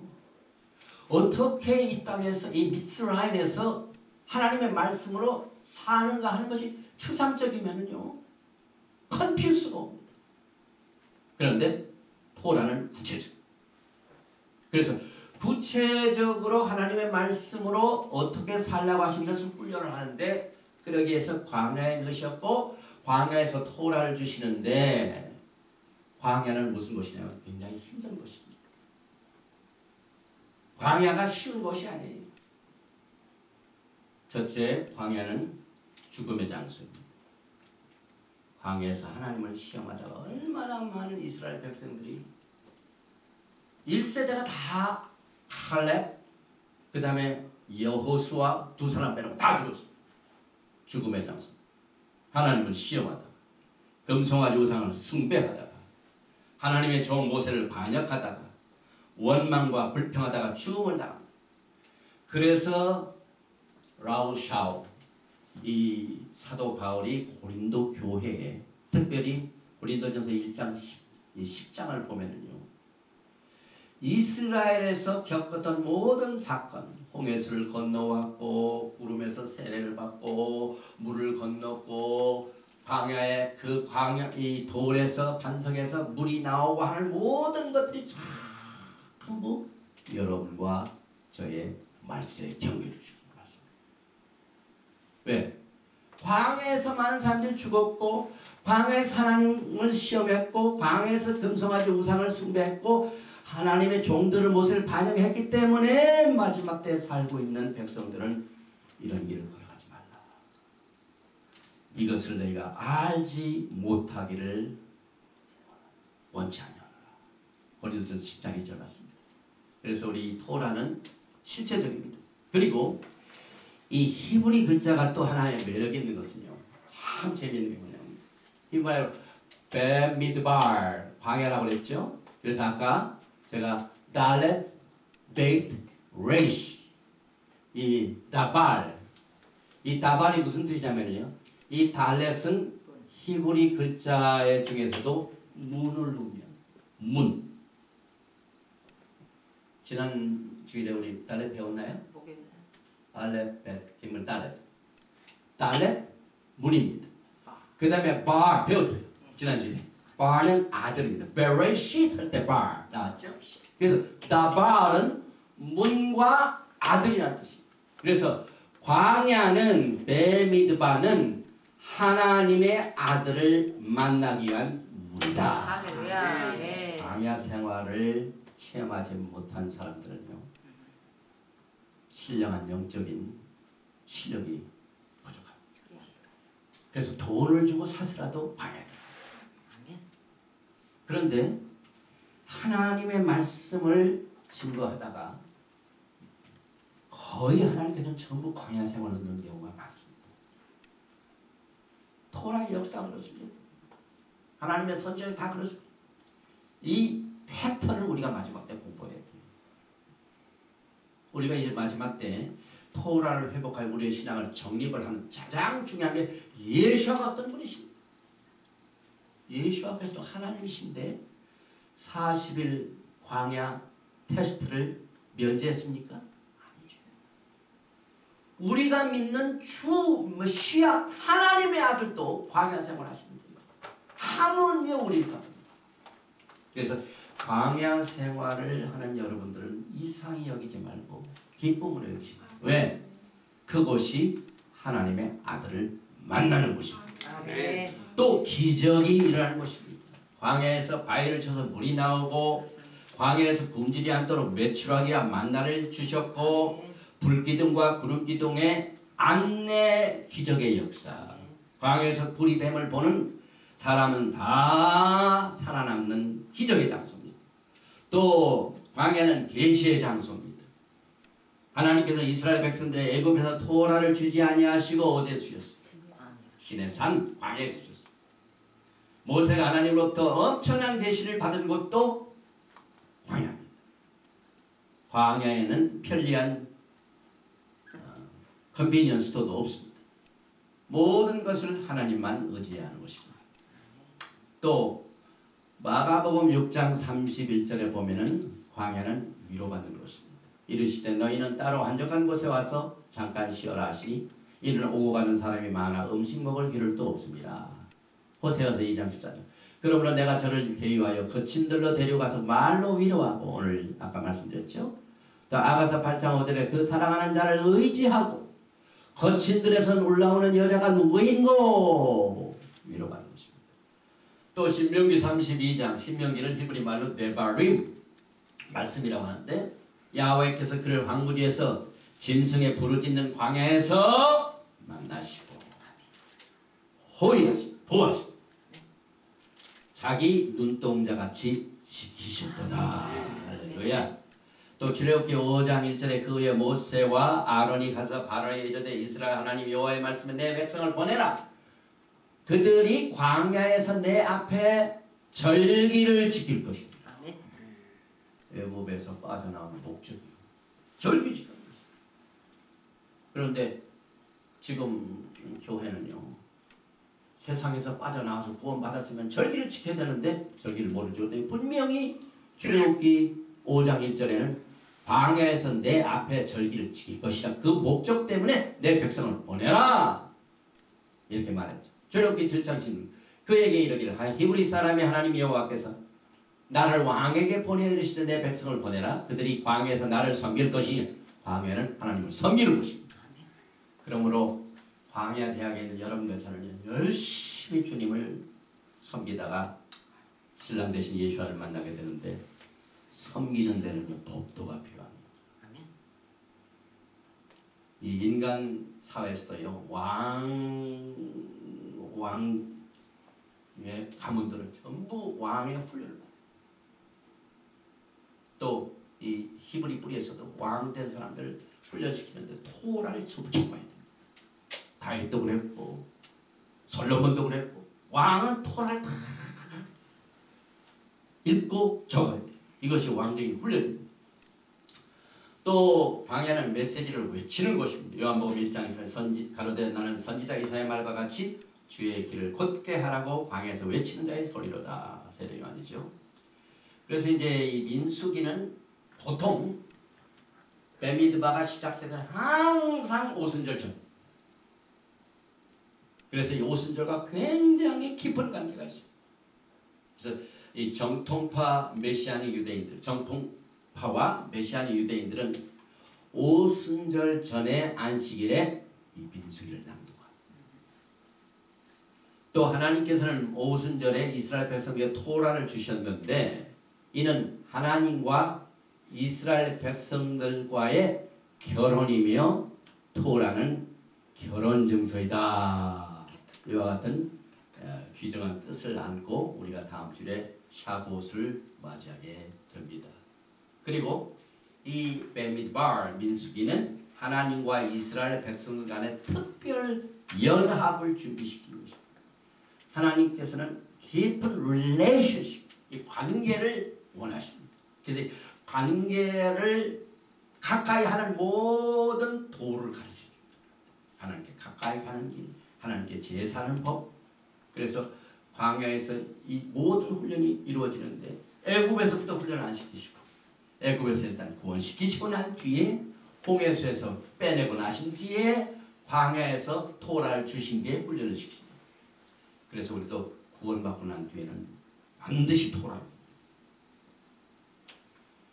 어떻게 이 땅에서 이 미스라임에서 하나님의 말씀으로 사는가 하는 것이 추상적이면요 컨퓨스가 옵니다. 그런데 토라는 구체적. 그래서 구체적으로 하나님의 말씀으로 어떻게 살라고 하신 것을 훈련을 하는데 그러기 위해서 광야에 넣으셨고 광야에서 토라를 주시는데 광야는 무슨 곳이냐면 굉장히 힘든 곳입니다. 광야가 쉬운 곳이 아니에요. 첫째, 광야는 죽음의 장소입니다. 광야에서 하나님을 시험하다가 얼마나 많은 이스라엘 백성들이 1세대가 다 칼렙, 그 다음에 여호수아 두 사람 빼놓고 다 죽었습니다. 죽음의 장소. 하나님을 시험하다가 금송아지 우상을 숭배하다가 하나님의 종 모세를 반역하다가 원망과 불평하다가 죽음을 당합니다. 그래서 라우샤오 이 사도 바울이 고린도 교회에 특별히 고린도전서 1장 10장을 보면은요 이스라엘에서 겪었던 모든 사건 홍해수를 건너왔고 구름에서 세례를 받고 물을 건넜고 광야에 그 광야 이 돌에서 반석에서 물이 나오고 하는 모든 것들이 전부 여러분과 저의 말세에 경계를 주는 말씀입니다. 왜? 광야에서 많은 사람들이 죽었고 광야에서 하나님을 시험했고 광야에서 금송아지 우상을 숭배했고 하나님의 종들을 모세를 반역했기 때문에 마지막 때에 살고 있는 백성들은 이런 길을 걸어가지 말라. 이것을 너희가 알지 못하기를 원치 아니하노라. 고린도전서 10장 1절 맞습니다. 그래서 우리 토라는 실체적입니다. 그리고 이 히브리 글자가 또 하나의 매력이 있는 것은요. 참 재미있는 게 뭐냐면 히브리어로 베미드발 광야라고 그랬죠. 그래서 아까 제가 달렛, 베이트, 레이시 이 다발 이 다발이 무슨 뜻이냐면요. 이 달렛은 히브리 글자 중에서도 문을 의미합니다. 문. 지난 주일에 우리 달렛 배웠나요? 알렛, 벳, 기물, 달렛. 달렛 문입니다. 그 다음에 bar 배웠어요. 지난 주일에. bar는 아들입니다. 베레시트 할 때 bar 나왔죠? 그래서 다발은 문과 아들이라는 뜻입니다. 그래서 광야는 베미드바는 하나님의 아들을 만나기 위한 문이다. 광야 생활을 체험하지 못한 사람들은요. 신령한 영적인 실력이 부족합니다. 그래서 돈을 주고 사서라도 봐야 돼요. 그런데 하나님의 말씀을 증거하다가 거의 하나님께서는 전부 광야 생활을 넣는 경우가 많습니다. 토라의 역사가 그렇습니다. 하나님의 선지자는 다 그렇습니다. 이 패턴을 우리가 마지막 때 공부해야 돼요. 우리가 이제 마지막 때 토라를 회복할 우리의 신앙을 정립을 하는 가장 중요한 게 예수와가 어떤 분이십니까? 예수와께서 하나님이신데 40일 광야 테스트를 면제했습니까? 아니죠. 우리가 믿는 주 메시아 하나님의 아들도 광야 생활 하시는 분이에요. 하물며 우리가. 그래서 광야 생활을 하는 여러분들은 이상히 여기지 말고 기쁨으로 여기시고. 왜? 그곳이 하나님의 아들을 만나는 곳입니다. 아멘. 또 기적이 일어나는 곳입니다. 광야에서 바위를 쳐서 물이 나오고 광야에서 굶주리 않도록 메추라기와 만나를 주셨고 불기둥과 구름기둥의 안내 기적의 역사. 광야에서 불이 뱀을 보는 사람은 다 살아남는 기적의 장소입니다. 또 광야는 계시의 장소입니다. 하나님께서 이스라엘 백성들의 애굽에서 토라를 주지 아니하시고 어디에 주셨어요? 신의 산 광야에서 주셨습니다. 모세가 하나님으로부터 엄청난 계시를 받은 곳도 광야입니다. 광야에는 편리한 컨비니언스 스토어도 없습니다. 모든 것을 하나님만 의지하는 것입니다. 또 마가복음 6장 31절에 보면은 광야는 위로받는 것입니다. 이르시되 너희는 따로 한적한 곳에 와서 잠깐 쉬어라 하시니 이는 오고 가는 사람이 많아 음식 먹을 기를도 없습니다. 호세아서 2장 14절. 그러므로 내가 저를 대위하여 거친들로 데려가서 말로 위로하고 오늘 아까 말씀드렸죠. 또 아가서 8장 5절에 그 사랑하는 자를 의지하고 거친들에서 올라오는 여자가 누구인고 위로받는 것입니다. 또 신명기 32장 신명기는 히브리 말로 데바림 말씀이라고 하는데 야훼께서 그를 황무지에서 짐승의 부르짖는 광야에서 만나시고 호위하시고 보호하시고 자기 눈동자같이 지키셨도다. 할렐루야. 또 출애굽기 5장 1절에 그 후에 모세와 아론이 가서 바로에게 이르되 이스라엘 하나님 여호와의 말씀에 내 백성을 보내라. 그들이 광야에서 내 앞에 절기를 지킬 것입니다. 애굽에서 빠져나오는 목적이요. 절기 지키는 것입니다. 그런데 지금 교회는요. 세상에서 빠져나와서 구원받았으면 절기를 지켜야 되는데 절기를 모르죠. 분명히 출애굽기 5장 1절에는 광야에서 내 앞에 절기를 지킬 것이다. 그 목적 때문에 내 백성을 보내라. 이렇게 말했죠. 출애굽기 7장 16 그에게 이르기를 히브리 사람의 하나님 여호와께서 나를 왕에게 보내 이르시되 내 백성을 보내라. 그들이 광야에서 나를 섬길 것이니 광야는 하나님을 섬기는 것입니다. 그러므로 광야 대학에 있는 여러분들 저는 열심히 주님을 섬기다가 신랑 대신 예수와를 만나게 되는데 섬기는 데는요 법도가 필요합니다. 이 인간 사회에서도요 왕의 가문들은 전부 왕의 훈련을 받아요. 또 이 히브리 뿌리에서도 왕 된 사람들을 훈련시키는데 토라를 전부 적어야 됩니다. 다윗도 그랬고 솔로몬도 그랬고 왕은 토라를 다 읽고 적어야 돼요. 이것이 왕적인 훈련입니다. 또 광야는 메시지를 외치는 것입니다. 요한복음 1장 가로되 나는 선지자 이사야의 말과 같이 주의 길을 곧게 하라고 광야에서 외치는 자의 소리로다. 세례 요한이죠. 그래서 이제 이 민수기는 보통 베미드바가 시작되는 항상 오순절 전. 그래서 이 오순절과 굉장히 깊은 관계가 있습니다. 그래서 이 정통파 메시아닉 유대인들, 정통파와 메시아닉 유대인들은 오순절 전에 안식일에 이 민수기를 낭독합니다. 또 하나님께서는 오순절에 이스라엘 백성에게 토라를 주셨는데 이는 하나님과 이스라엘 백성들과의 결혼이며 토라는 결혼 증서이다. 이와 같은 귀정한 뜻을 안고 우리가 다음 주에 샤봇을 맞이하게 됩니다. 그리고 이 베미드바 민수기는 하나님과 이스라엘 백성들 간의 특별 연합을 준비시키는 것입니다. 하나님께서는 깊은 relationship, 이 관계를 원하십니다. 그래서 관계를 가까이 하는 모든 도를 가르쳐 줍니다. 하나님께 가까이 가는 길, 하나님께 제사하는 법. 그래서 광야에서 이 모든 훈련이 이루어지는데 애굽에서부터 훈련을 안 시키시고 애굽에서 일단 구원시키시고 난 뒤에 홍해수에서 빼내고 나신 뒤에 광야에서 토라를 주신 뒤에 훈련을 시키십니다. 그래서 우리도 구원받고 난 뒤에는 반드시 토라를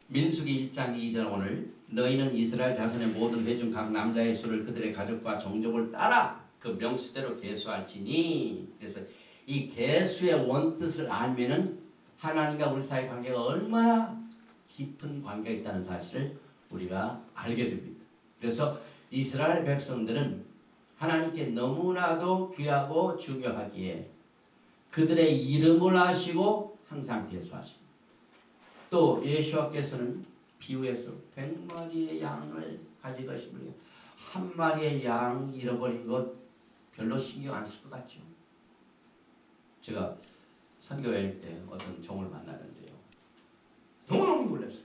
민수기 1장 2절 오늘 너희는 이스라엘 자손의 모든 회중 각 남자의 수를 그들의 가족과 종족을 따라 그 명수대로 계수할지니. 그래서 이 계수의 원뜻을 알면은 하나님과 우리 사이의 관계가 얼마나 깊은 관계가 있다는 사실을 우리가 알게 됩니다. 그래서 이스라엘 백성들은 하나님께 너무나도 귀하고 중요하기에 그들의 이름을 아시고 항상 계수하십니다. 또 예수께서는 비유에서 100마리의 양을 가져가신 분이 한 마리의 양 잃어버린 것 별로 신경 안 쓸 것 같죠. 제가 선교 여행 때 어떤 종을 만나는데요. 너무너무 놀랐어요.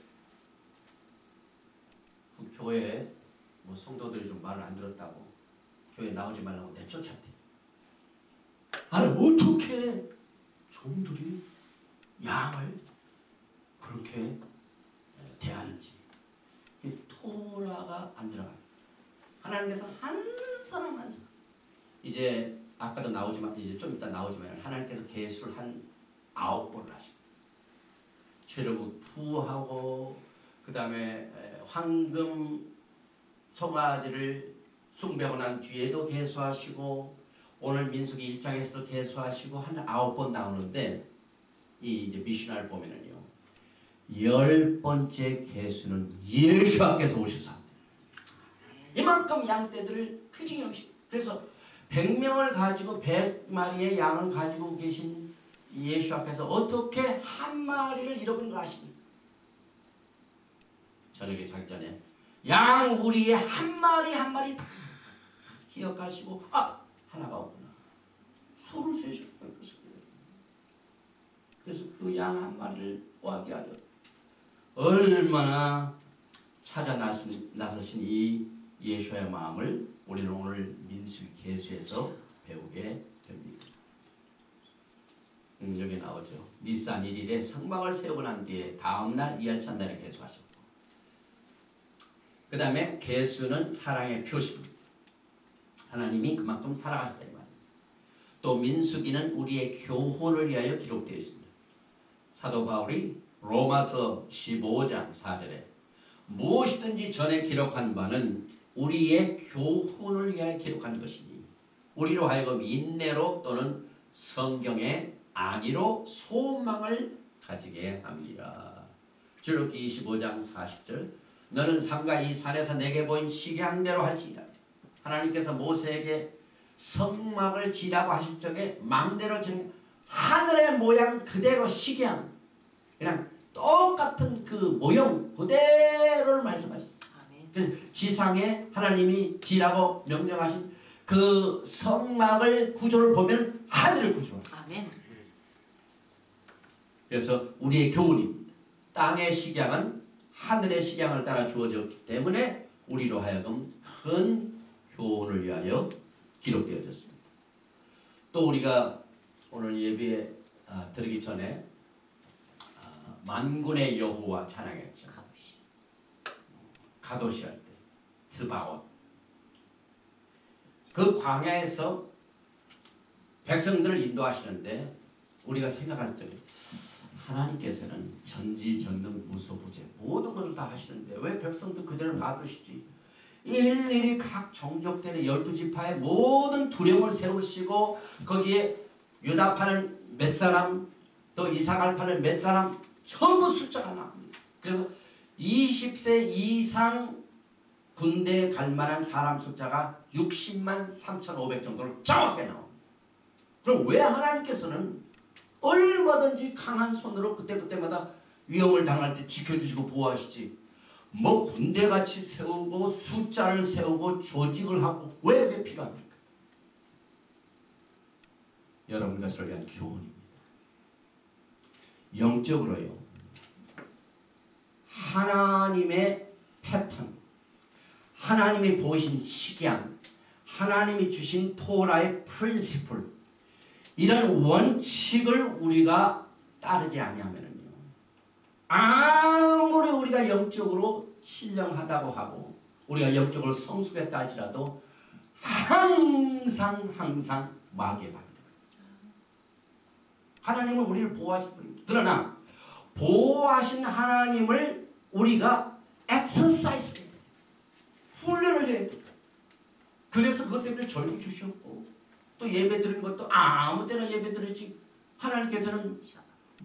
그 교회에 뭐 성도들이 좀 말을 안 들었다고 교회 나오지 말라고 내쫓았대. 아니 어떻게 종들이 양을 그렇게 대하는지. 토라가 안 들어갑니다. 하나님께서 한 사람 한 사람. 이제 아까도 나오지만 이제 좀 이따 나오지만 하나님께서 계수를 한 9번을 하십니다. 죄로부 부하고 그 다음에 황금 송아지를 숭배하고 난 뒤에도 계수하시고 오늘 민수기 1장에서도 계수하시고 한 9번 나오는데 이 이제 미션을 보면은요 10번째 계수는 예수께서 오셔서 합니다. 이만큼 양떼들을 크지 형식. 그래서 100명을 가지고 100마리의 양을 가지고 계신 예수 앞에서 어떻게 한 마리를 잃어버린 거 아십니까? 저녁에 자기 전에 양 우리의 한 마리 한 마리 다 기억하시고 하나가 없구나. 소를 세셨다. 그래서 그 양 한 마리를 구하게 하려 얼마나 찾아 나서신 이 예수의 마음을 우리는 오늘 민수기 계수에서 배우게 됩니다. 여기 나오죠. 니산 1일에 성막을 세우고 난 뒤에 다음날 이열찬날에 계수하셨고 그 다음에 계수는 사랑의 표시입니다. 하나님이 그만큼 사랑하셨다 이 말입니다. 또 민수기는 우리의 교훈을 위하여 기록되어 있습니다. 사도 바울이 로마서 15장 4절에 무엇이든지 전에 기록한 바는 우리의 교훈을 위하여 기록한 것이니 우리로 하여금 인내로 또는 성경의 안위로 소망을 가지게 합니다. 출애굽기 25장 40절 너는 삼가 이 산에서 내게 보인 식양대로 할지니라. 하나님께서 모세에게 성막을 지라고 하실 적에 망대로 지는 하늘의 모양 그대로 식양 그냥 똑같은 그 모형 그대로를 말씀하셨어요. 그래서 지상에 하나님이 지라고 명령하신 그 성막을 구조를 보면 하늘을 구조합니다. 아멘. 그래서 우리의 교훈입니다. 땅의 식양은 하늘의 식양을 따라 주어졌기 때문에 우리로 하여금 큰 교훈을 위하여 기록되어졌습니다. 또 우리가 오늘 예배에 드리기 전에 만군의 여호와 찬양했죠. 가도시 할 때 스바옷 그 광야에서 백성들을 인도하시는데 우리가 생각할 적에 하나님께서는 전지전능무소부재 모든 것을 다 하시는데 왜 백성들 그대로 놔두시지? 일일이 각 종족들의 12지파의 모든 두령을 세우시고 거기에 유다파는 몇 사람 또 이사갈파는 몇 사람 전부 숫자가 나옵니다. 그래서 20세 이상 군대에 갈 만한 사람 숫자가 60만 3,500 정도로 정확하게 나옵니다. 그럼 왜 하나님께서는 얼마든지 강한 손으로 그때그때마다 위험을 당할 때 지켜주시고 보호하시지 뭐 군대같이 세우고 숫자를 세우고 조직을 하고 왜 그게 필요합니까? 여러분과 저를 위한 교훈입니다. 영적으로요. 하나님의 패턴, 하나님이 보이신 식양, 하나님이 주신 토라의 프린시플 이런 원칙을 우리가 따르지 아니하면은요. 아무리 우리가 영적으로 신령하다고 하고 우리가 영적으로 성숙했다 할지라도 항상 마귀에 받습니다. 하나님은 우리를 보호하신 분입니다. 그러나 보호하신 하나님을 우리가 엑서사이즈 해야 돼요. 훈련을 해야 돼요. 그래서 그것 때문에 절기 주셨고 또 예배 드리는 것도 아무 때나 예배 드리지 하나님께서는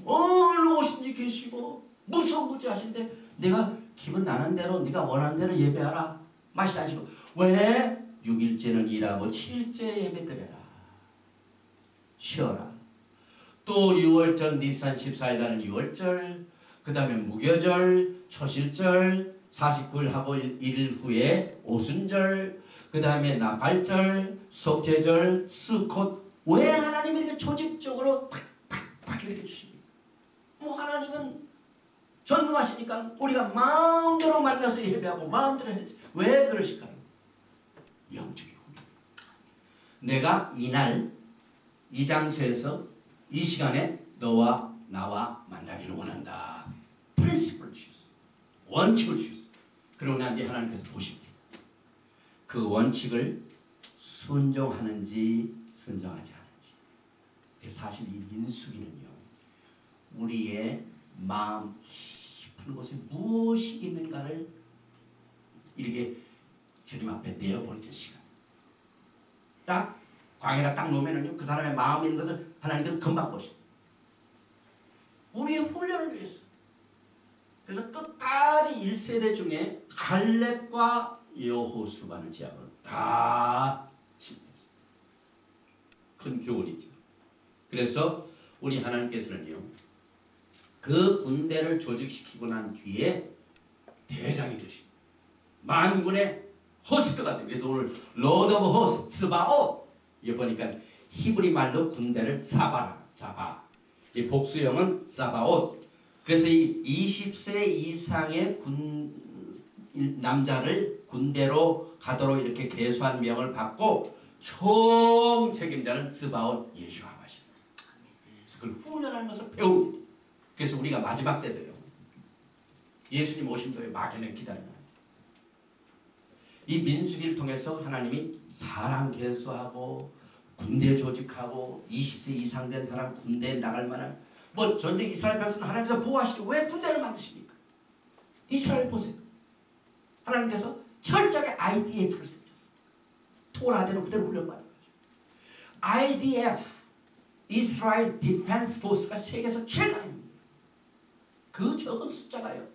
어느 오신지 계시고 무서무지하신데 내가 기분 나는 대로 네가 원하는 대로 예배하라 마시다시고 왜 6일째는 일하고 7일째 예배 드려라 쉬어라. 또 6월절 니산 14일날은 6월절 그 다음에 무교절 초실절 49일 하고 1일 후에 오순절 그 다음에 나발절, 속죄절, 스콧. 왜 하나님이 이렇게 조직적으로 탁탁탁 이렇게 주십니까? 뭐 하나님은 전능하시니까 우리가 마음대로 만나서 예배하고 마음대로 해야지. 왜 그러실까요? 영적인 훈련. 내가 이날 이 장소에서 이 시간에 너와 나와 만나기를 원한다. 프린시플을 주셨어. 원칙을 주셨어. 그러고 난 뒤에 하나님께서 보십니다. 그 원칙을 순종하는지 순종하지 않은지. 사실 이 민수기는요. 우리의 마음 깊은 곳에 무엇이 있는가를 이렇게 주님 앞에 내어버리는 시간. 딱 광에다 딱 놓으면은요. 그 사람의 마음에 있는 것을 하나님께서 금방 보십니다. 우리의 훈련을 위해서. 그래서 끝까지 1세대 중에 갈렙과 여호수아는 제압을 다 침략했어요. 큰 교훈이죠. 그래서 우리 하나님께서는요. 그 군대를 조직시키고 난 뒤에 대장이 되신 만군의 호스트가 됩니다. 그래서 오늘 로드 오브 호스트, 스바옷. 이게 보니까 히브리 말로 군대를 사바. 이 복수형은 사바옷. 그래서 이 20세 이상의 남자를 군대로 가도록 이렇게 계수한 명을 받고 총 책임자는 스바옷 예수와 마십니다. 그래서 그걸 훈련하는 것을 배웁니다. 그래서 우리가 마지막 때도요. 예수님 오신 거에 막연히 기다립니다. 이 민수기를 통해서 하나님이 사람 계수하고 군대 조직하고 20세 이상 된 사람 군대에 나갈 만한 뭐 전쟁 이스라엘 백성은 하나님께서 보호하시고 왜 군대를 만드십니까? 이스라엘 보세요. 하나님께서 철저하게 IDF를 세우셨어요. 토라대로 그대로 훈련받은 거죠. IDF, 이스라엘 디펜스 포스가 세계에서 최다입니다. 그 적은 숫자가요.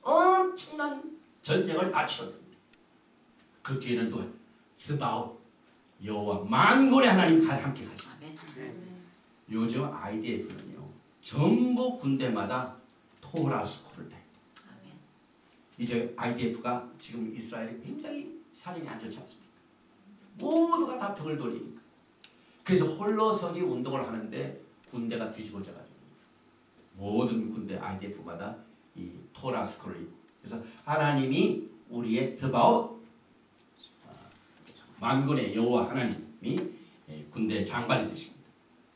엄청난 전쟁을 다 치렀습니다. 그 뒤에는 또 스바옷, 여호와 만군의 하나님 함께 가죠. 요즘 IDF는요. 전부 군대마다 토라 스쿨을 다 있다. 이제 IDF가 지금 이스라엘이 굉장히 살인이 안 좋지 않습니까? 모두가 다 등을 돌리니까. 그래서 홀로서기 운동을 하는데 군대가 뒤집어져가지고 모든 군대 IDF마다 이 토라 스쿨을 있고. 그래서 하나님이 우리의 스바옷 만군의 여호와 하나님이 군대 장관이 되십니다.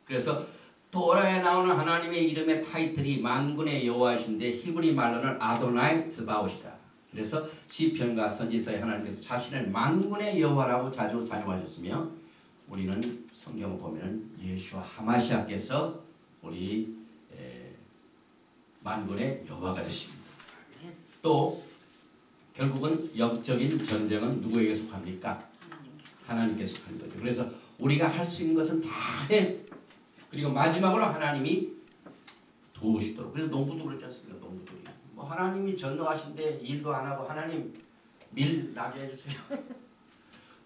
그래서 토라에 나오는 하나님의 이름의 타이틀이 만군의 여호와이신데 히브리 말로는 아도나이 스바옷이다. 그래서 시편과 선지서에 하나님께서 자신을 만군의 여호와라고 자주 사용하셨으며 우리는 성경을 보면 예수와 하마시아께서 우리 만군의 여호와가 되십니다. 또 결국은 영적인 전쟁은 누구에게 속합니까? 하나님께 속하는 거죠. 그래서 우리가 할 수 있는 것은 다 해. 그리고 마지막으로 하나님이 도우시도록. 그래서 농부도 그렇지 않습니까? 농부들이. 뭐 하나님이 전능하신데 일도 안 하고 하나님 밀 나게 해주세요.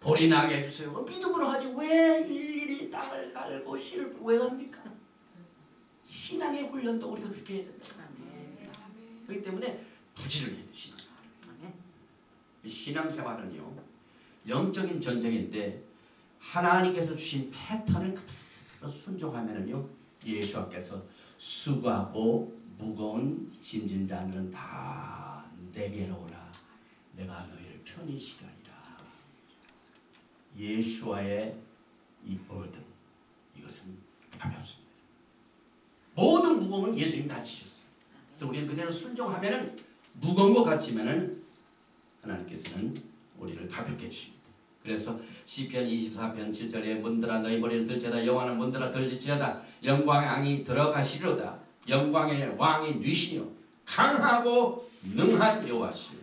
보리 나게 해주세요. 믿음으로 하지 왜 일일이 땅을 갈고 씨를 왜 합니까? 신앙의 훈련도 우리가 그렇게 해야 된다. 그렇기 때문에 부지런히 해야 신앙생활. 신앙생활은요. 영적인 전쟁인데 하나님께서 주신 패턴을 그대로 순종하면은요. 예수께서 수고하고 무거운 짐진 자들은 다 내게로 오라. 내가 너희를 편히 시키리라. 예수와의 이 버든 이것은 가볍습니다. 모든 무거움은 예수님이 다 지셨어요. 그래서 우리는 그대로 순종하면은 무거운 것 같지만은 하나님께서는 우리를 가볍게 해주십니다. 그래서 시편 24편 7절에 문들아 너희 머리를 들지어다 여호와는 문들아 들릴지어다 영광의 왕이 들어가시리로다. 영광의 왕이 누시며 강하고 능한 여호와시오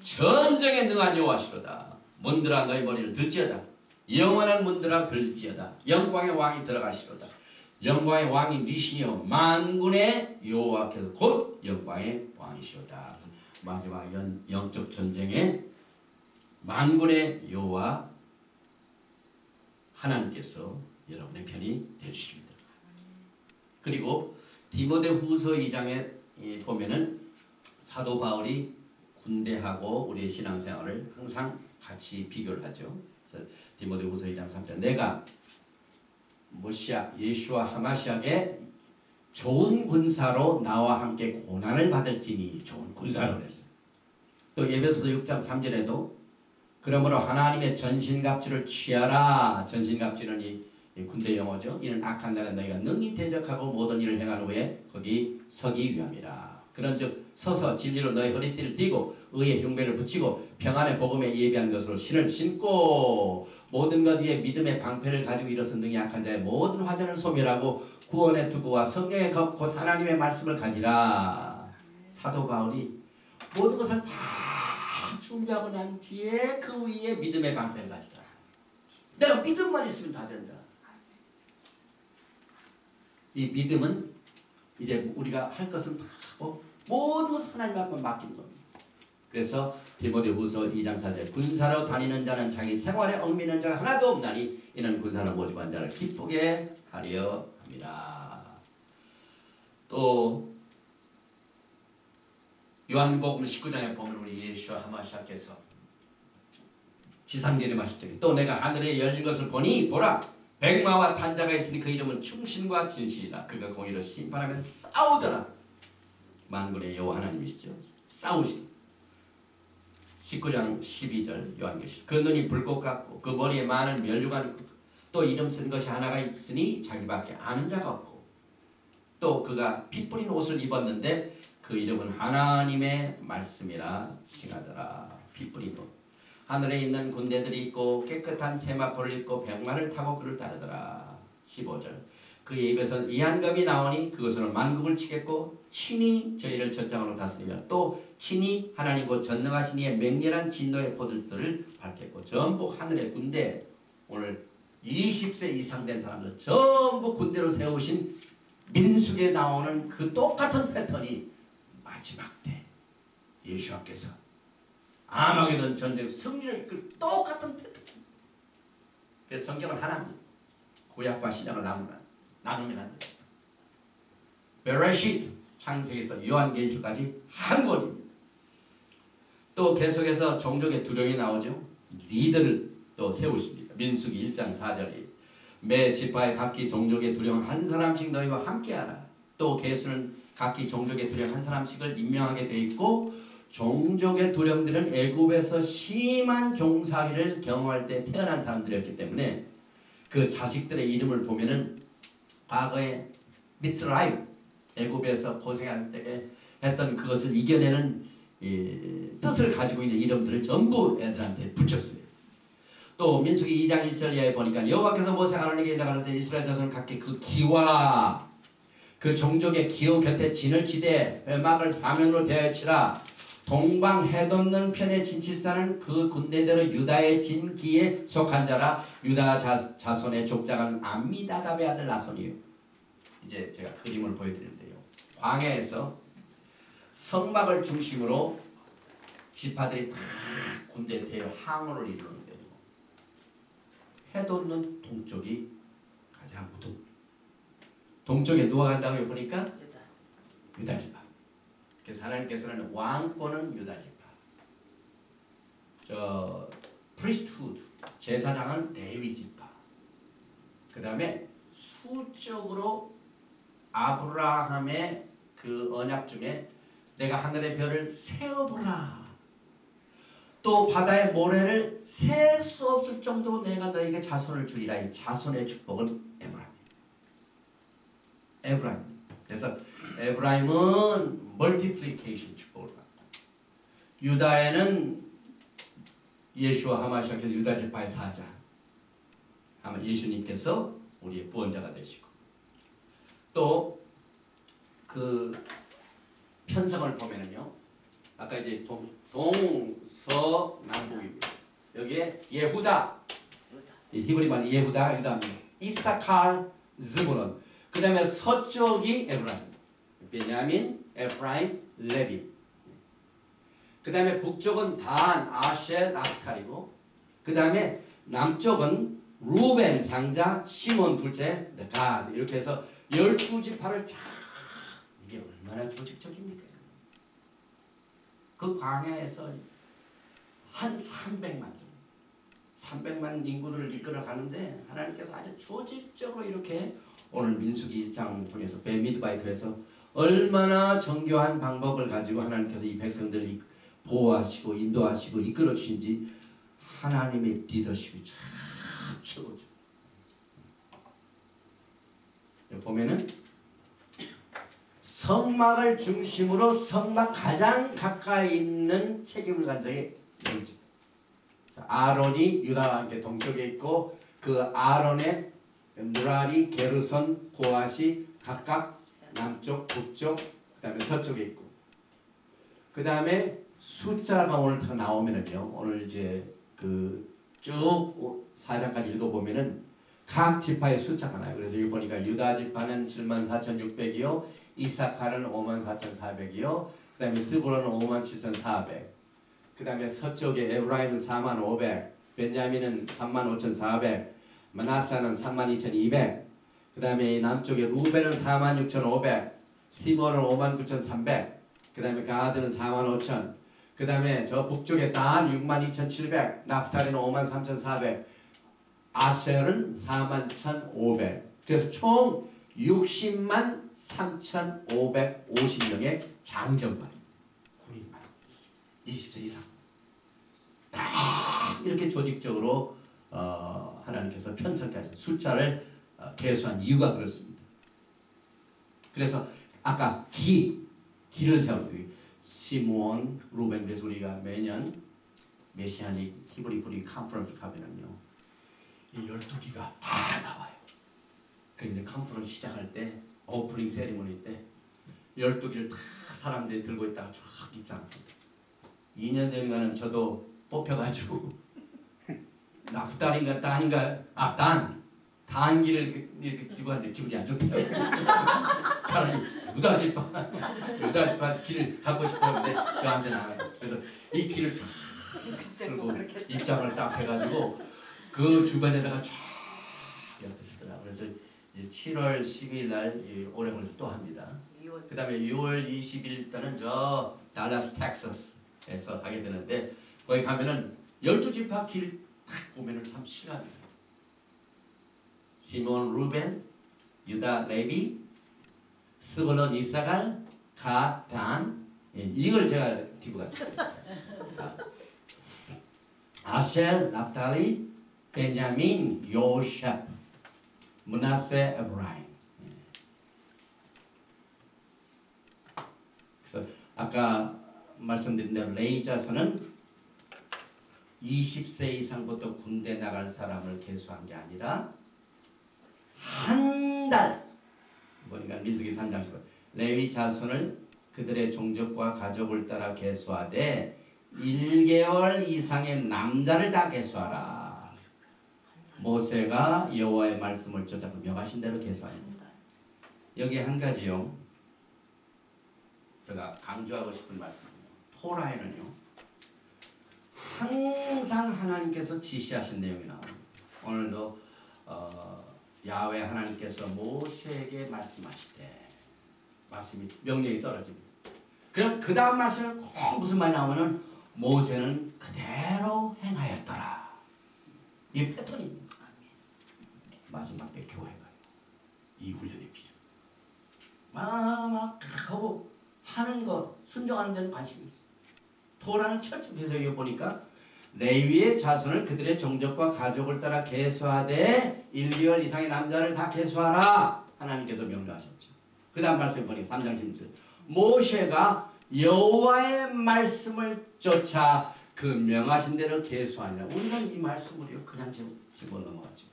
전쟁에 능한 여호와시로다. 문들아 너희 머리를 들지어다 영원한 문들아 들릴지어다 영광의 왕이 들어가시리로다. 영광의 왕이 누시며 만군의 여호와께서 곧 영광의 왕이시로다. 마지막 영적 전쟁에 만군의 여호와 하나님께서 여러분의 편이 되어주십니다. 그리고 디모데후서 2장에 보면은 사도 바울이 군대하고 우리의 신앙생활을 항상 같이 비교를 하죠. 디모데후서 2장 3절 내가 모시아 예수와 하마시아게 좋은 군사로 나와 함께 고난을 받을지니 좋은 군사로 그랬어요. 또 에베소서 6장 3절에도 그러므로 하나님의 전신갑주를 취하라. 전신갑주는 이 군대 용어죠. 이는 악한 날에 너희가 능히 대적하고 모든 일을 행한 후에 거기 서기 위함이라. 그런즉 서서 진리로 너희 허리띠를 띠고 의의 흉배를 붙이고 평안의 복음에 예비한 것으로 신을 신고 모든 것 위에 믿음의 방패를 가지고 일어서 능히 악한 자의 모든 화전을 소멸하고 구원의 투구와 성령의 검 곧 하나님의 말씀을 가지라. 사도 바울이 모든 것을 다 준비하고 난 뒤에 그 위에 믿음의 방패를 가지라. 내가 믿음만 있으면 다 된다. 이 믿음은 이제 우리가 할 것은 다 하고 모든 것을 하나님 앞에 맡긴 겁니다. 그래서 디모데후서 2장 4절 군사로 다니는 자는 자기 생활에 얽매이는 자가 하나도 없나니 이는 군사로 모집한 자를 기쁘게 하려 합니다. 또 요한복음 19장에 보면 우리 예수와 하마시아께서 지상계림하실 때 또 내가 하늘에 열린 것을 보니 보라 백마와 탄자가 있으니 그 이름은 충신과 진실이다. 그가 공의로 심판하며 싸우더라. 만군의 여호와 하나님이시죠. 싸우시. 19장 12절 요한계시록 그 눈이 불꽃 같고 그 머리에 많은 면류관 있고 또 이름 쓴 것이 하나가 있으니 자기밖에 아는 자가 없고 또 그가 피 뿌린 옷을 입었는데 그 이름은 하나님의 말씀이라 칭하더라. 피 뿌린 옷. 하늘에 있는 군대들이 있고 깨끗한 세마포를 입고 백마를 타고 그를 따르더라. 15절 그의 입에서 이한금이 나오니 그것으로 만국을 치겠고 친히 저희를 전장으로 다스리며 또 친히 하나님 곧 전능하신 이의 맹렬한 진노의 포도주들을 밝혔고 전부 하늘의 군대 오늘 20세 이상 된 사람들 전부 군대로 세우신 민수기에 나오는 그 똑같은 패턴이 마지막 때 예수께서 아마게돈 전쟁 승리를 이끌 똑같은 패턴. 그래서 성경은 하나입니다. 구약과 신약을 나누면 안 돼요. 베레시트 창세기부터 요한계시록까지 한 권입니다. 또 계속해서 종족의 두령이 나오죠. 리더를 또 세우십니다. 민수기 1장 4절이 매 지파의 각기 종족의 두령 한 사람씩 너희와 함께하라. 또 계수는 각기 종족의 두령 한 사람씩을 임명하게 돼 있고 종족의 두령들은 애굽에서 심한 종살이를 경험할 때 태어난 사람들이었기 때문에 그 자식들의 이름을 보면은 과거에 미츠라임 애굽에서 고생할 때 했던 그것을 이겨내는 뜻을 가지고 있는 이름들을 전부 애들한테 붙였어요. 또 민수기 2장 1절 이하에 보니까 여호와께서 모세와 아론에게 일러가라되 이스라엘 자손은 각기 그 기와 그 종족의 기호 곁에 진을 치되 회막을 사면으로 대하치라. 동방 해돋는 편의 진칠자는 그 군대대로 유다의 진기에 속한 자라. 유다 자손의 족장은 암미다답의 아들 나손이요. 이제 제가 그림을 보여드리는데요. 광야에서 성막을 중심으로 지파들이 다 군대 대여 항우를 이루는데요. 해돋는 동쪽이 가장 동쪽에 누가 간다고 보니까 유다 지파. 그래서 하나님께서는 왕권은 유다 지파. 프리스트후드 제사장은 레위 지파. 그 다음에 수적으로 아브라함의 그 언약 중에 내가 하늘의 별을 세어보라. 또 바다의 모래를 셀 수 없을 정도로 내가 너에게 자손을 주리라. 이 자손의 축복은 에브라임. 그래서 에브라임은 멀티플리케이션 축복을 받고 유다에는 예수와 하마시아께서 유다 지파의 사자 아마 예수님께서 우리의 구원자가 되시고 또 그 편성을 보면은요 아까 이제 동서남북입니다. 여기에 예후다 히브리 말 예후다 유다입니다. 이사칼 스불론 그 다음에 서쪽이 에브라임 베냐민 에프라임 레비 그 다음에 북쪽은 단 아셀 납탈이고 그 다음에 남쪽은 루벤 장자 시몬 둘째 갓 이렇게 해서 12지파를 쫙 이게 얼마나 조직적입니까? 그 광야에서 한 300만 정 300만 인구를 이끌어 가는데 하나님께서 아주 조직적으로 이렇게 오늘 민수기 1장 통해서 베미드바이트에서 얼마나 정교한 방법을 가지고 하나님께서 이 백성들을 보호하시고 인도하시고 이끌어 주신지 하나님의 리더십이 참 최고죠. 여기 보면은 성막을 중심으로 성막 가장 가까이 있는 책임을 간 적이 여기죠. 아론이 유다와 함께 동쪽에 있고 그 아론의 무라리, 게르손, 고앗이 각각 남쪽, 북쪽, 그 다음에 서쪽에 있고 그 다음에 숫자가 오늘 다 나오면은요. 오늘 이제 그 쭉 4장까지 읽어보면은 각 지파의 숫자가 나요. 그래서 여기 보니까 유다 지파는 74,600이요. 이사카는 54,400이요. 그 다음에 스브론은 57,400. 그 다음에 서쪽에 에브라임은 45,500. 베냐민은 35,400. 마나사는 32,200. 그 다음에 남쪽에 루벤은 46,500. 시몬은 59,300. 그 다음에 가드는 45,000. 그 다음에 저 북쪽에 단 62,700. 납스탈리는 53,400. 아셀은 41,500. 그래서 총 60만 3,550명의 장정만 군인만 20세 이상 딱 이렇게 조직적으로 하나님께서 편성하신 숫자를 계수한 이유가 그렇습니다. 그래서 아까 길을 세우는 시몬, 루벤, 그래서 우리가 매년 메시아닉 히브리 브리 컨퍼런스 가면은요 이 12기가 다 나와요. 그런데 컨퍼런스 시작할 때 오프닝 세리머니 때 12기를 다 사람들이 들고 있다가 쫙 있잖아요. 2년 전인가는 저도 뽑혀가지고 나프달인가 단인가 단기를 이렇게 들고 왔는데 기분이 안 좋더라고요. 차라리 유다지파 길을 갖고 싶었는데 저한테 나와요. 그래서 이 길을 쫙 들고 입장을 딱 해가지고 그 주변에다가 쫙 옆에 쓰더라고요. 그래서 이제 7월 10일 날 오랭을 또 합니다. 그 다음에 6월 20일 때는 저 달라스 텍사스에서 하게 되는데 거기 가면은 12지파 길 딱 보면은 참 실합니다. 시몬, 루벤, 유다, 레비, 스불론, 이사갈, 가, 단 이걸 제가 짚고 갔습니다. 아셀, 납달리, 베냐민, 요셉, 므낫세, 에브라임. 그래서 아까 말씀드린 대로 레위 자손은 20세 이상부터 군대 나갈 사람을 계수한 게 아니라 한 달 보니까 민수기 3장 10절 레위 자손을 그들의 종족과 가족을 따라 계수하되 1개월 이상의 남자를 다 계수하라. 모세가 여호와의 말씀을 쫓아 명하신 대로 계수합니다. 여기 한 가지요. 제가 강조하고 싶은 말씀입니다. 토라에는요. 항상 하나님께서 지시하신 내용이 나옵니다. 오늘도 야훼 하나님께서 모세에게 말씀하시되 말씀이 명령이 떨어집니다. 그럼 그 다음 말씀은 꼭 무슨 말이 나오면은 모세는 그대로 행하였더라. 이 패턴입니다. 마지막 때 교회가 이 훈련이 필요. 막 하고 하는 것 순종하는 데는 관심이 있어요. 토라는 철저해서 여기 보니까 레위의 자손을 그들의 종족과 가족을 따라 계수하되 1개월 이상의 남자를 다 계수하라. 하나님께서 명령하셨죠. 그 다음 말씀에 보니까 3장 16절 모세가 여호와의 말씀을 쫓아 그 명하신 대로 계수하니라. 우리는 이 말씀을 그냥 집어넘어가죠.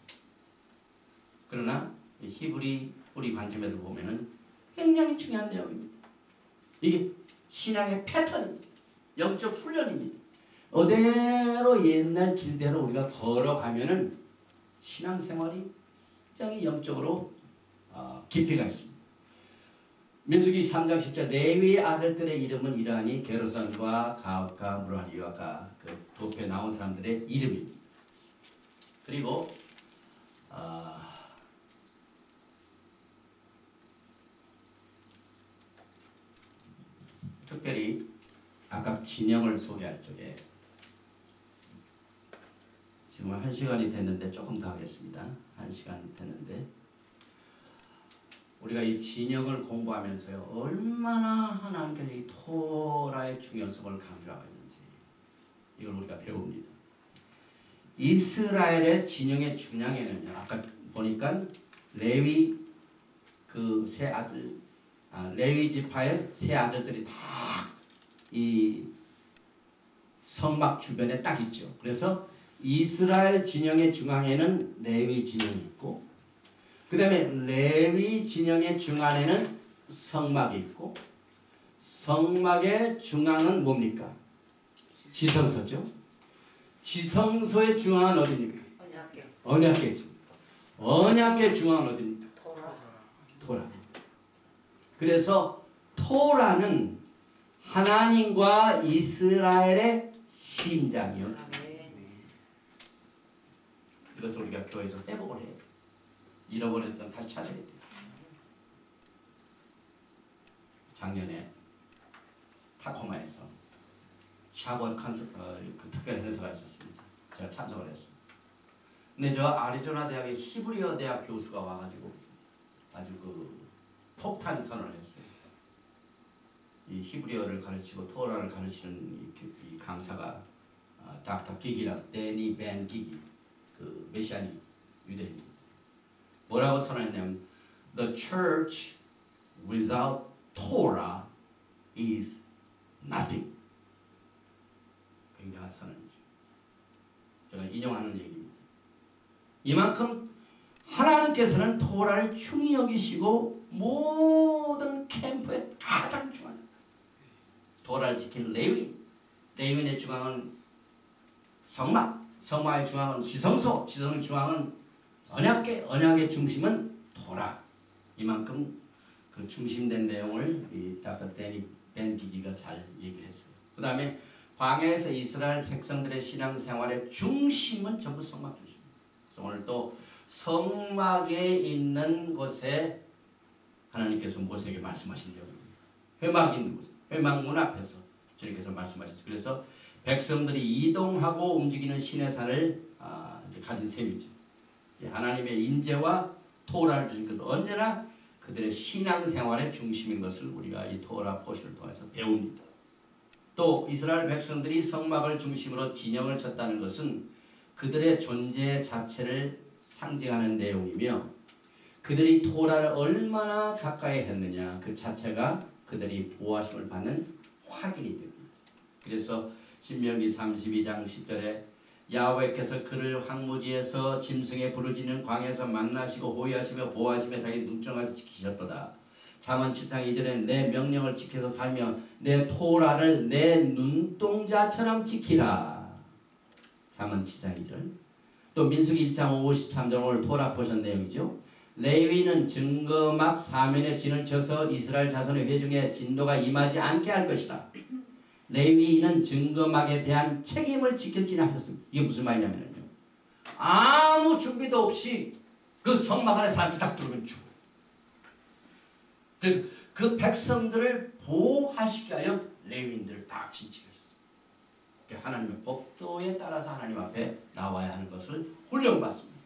그러나 히브리 우리 관점에서 보면은 굉장히 중요한 내용입니다. 이게 신앙의 패턴입니다. 영적 훈련입니다. 그대로 옛날 길대로 우리가 걸어가면은 신앙생활이 굉장히 영적으로 깊이가 있습니다. 민수기 3장 10절 레위의 아들들의 이름은 이러하니 게르손과 가압과 무라리와 그 도표에 나온 사람들의 이름입니다. 그리고 특별히 아까 진영을 소개할 적에 지금 1시간이 됐는데 조금 더 하겠습니다. 1시간 됐는데 우리가 이 진영을 공부하면서요 얼마나 하나님께서 이 토라의 중요성을 강조하고 있는지 이걸 우리가 배웁니다. 이스라엘의 진영의 중앙에는요 아까 보니까 레위 그 세 아들 레위 지파의 세 아들들이 다 이 성막 주변에 딱 있죠. 그래서 이스라엘 진영의 중앙에는 레위 진영이 있고 그 다음에 레위 진영의 중앙에는 성막이 있고 성막의 중앙은 뭡니까? 지성소죠. 지성소의 중앙은 어디입니까? 언약궤죠. 언약궤 중앙은 어디입니까? 토라. 그래서 토라는 하나님과 이스라엘의 심장이요. 이것을 우리가 교회에서 회복을 해요. 잃어버린 건 다시 찾아야 돼요. 작년에 타코마에서 샤본 그 특별 행사가 있었습니다. 제가 참석을 했어요. 근데 저 아리조나 대학의 히브리어 대학 교수가 와가지고 아주 그 폭탄 선언을 했어요. 이 히브리어를 가르치고 토라를 가르치는 이 강사가 닥터 기기라 데니 벤 기기 그 메시아니 유대인입니다. 뭐라고 선언했냐면 The church without Torah is nothing. 굉장한 선언이죠. 제가 인용하는 얘기입니다. 이만큼 하나님께서는 토라를 중히 여기시고 모든 캠프에 가장 중요한 토라를 지키는 레위인의 중앙은 성막, 성막의 중앙은 지성소, 지성의 중앙은 언약궤, 언약의 중심은 토라. 이만큼 그 중심된 내용을 이 닥터 데니 벤 기기가 잘 얘기를 했어요. 그 다음에 광야에서 이스라엘 백성들의 신앙생활의 중심은 전부 성막 중심입니다. 그래서 오늘 또 성막에 있는 곳에 하나님께서 모세에게 말씀하신 적입니다. 회막이 있는 곳, 회막 문 앞에서 주님께서 말씀하셨죠. 그래서 백성들이 이동하고 움직이는 시내산을 가진 셈이죠. 하나님의 인재와 토라를 주신 것은 언제나 그들의 신앙생활의 중심인 것을 우리가 이 토라 포시를 통해서 배웁니다. 또 이스라엘 백성들이 성막을 중심으로 진영을 쳤다는 것은 그들의 존재 자체를 상징하는 내용이며 그들이 토라를 얼마나 가까이 했느냐 그 자체가 그들이 보호하심을 받는 확인이 됩니다. 그래서 신명기 32장 10절에 야훼께서 그를 황무지에서 짐승의 부르짖는 광야에서 만나시고 호위하시며 보호하시며 자기 눈총같이 지키셨도다. 잠언 7장 2절에 내 명령을 지켜서 살며 내 토라를 내 눈동자처럼 지키라. 잠언 7장 2절. 또 민수기 1장 53절 오늘 토라 포션 내용이죠. 레위는 증거막 사면에 진을 쳐서 이스라엘 자손의 회중에 진도가 임하지 않게 할 것이다. 레위인은 증거막에 대한 책임을 지킬지나 하셨습니다. 이게 무슨 말이냐면요. 아무 준비도 없이 그 성막 안에 사람들이 딱 들어오면 죽어요. 그래서 그 백성들을 보호하시기 위하여 레위인들을 딱 진치하셨습니다. 하나님의 법도에 따라서 하나님 앞에 나와야 하는 것을 훈련받습니다.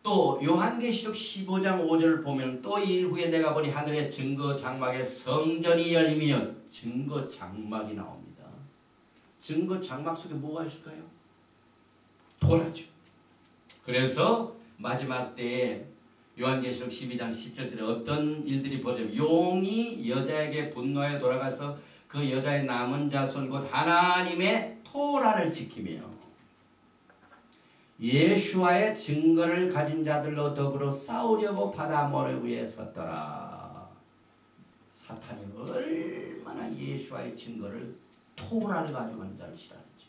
또 요한계시록 15장 5절을 보면 또 이 일 후에 내가 보니 하늘의 증거 장막에 성전이 열리며 증거 장막이 나옵니다. 증거 장막 속에 뭐가 있을까요? 토라죠. 그래서 마지막 때에 요한계시록 12장 10절에 어떤 일들이 벌어지면 용이 여자에게 분노하여 돌아가서 그 여자의 남은 자손 곧 하나님의 토라를 지키며 예수와의 증거를 가진 자들로 더불어 싸우려고 바다 모래 위에 섰더라. 사탄이 얼마나 예수와의 증거를 토라를 가지고 하는 자를 싫어하는지.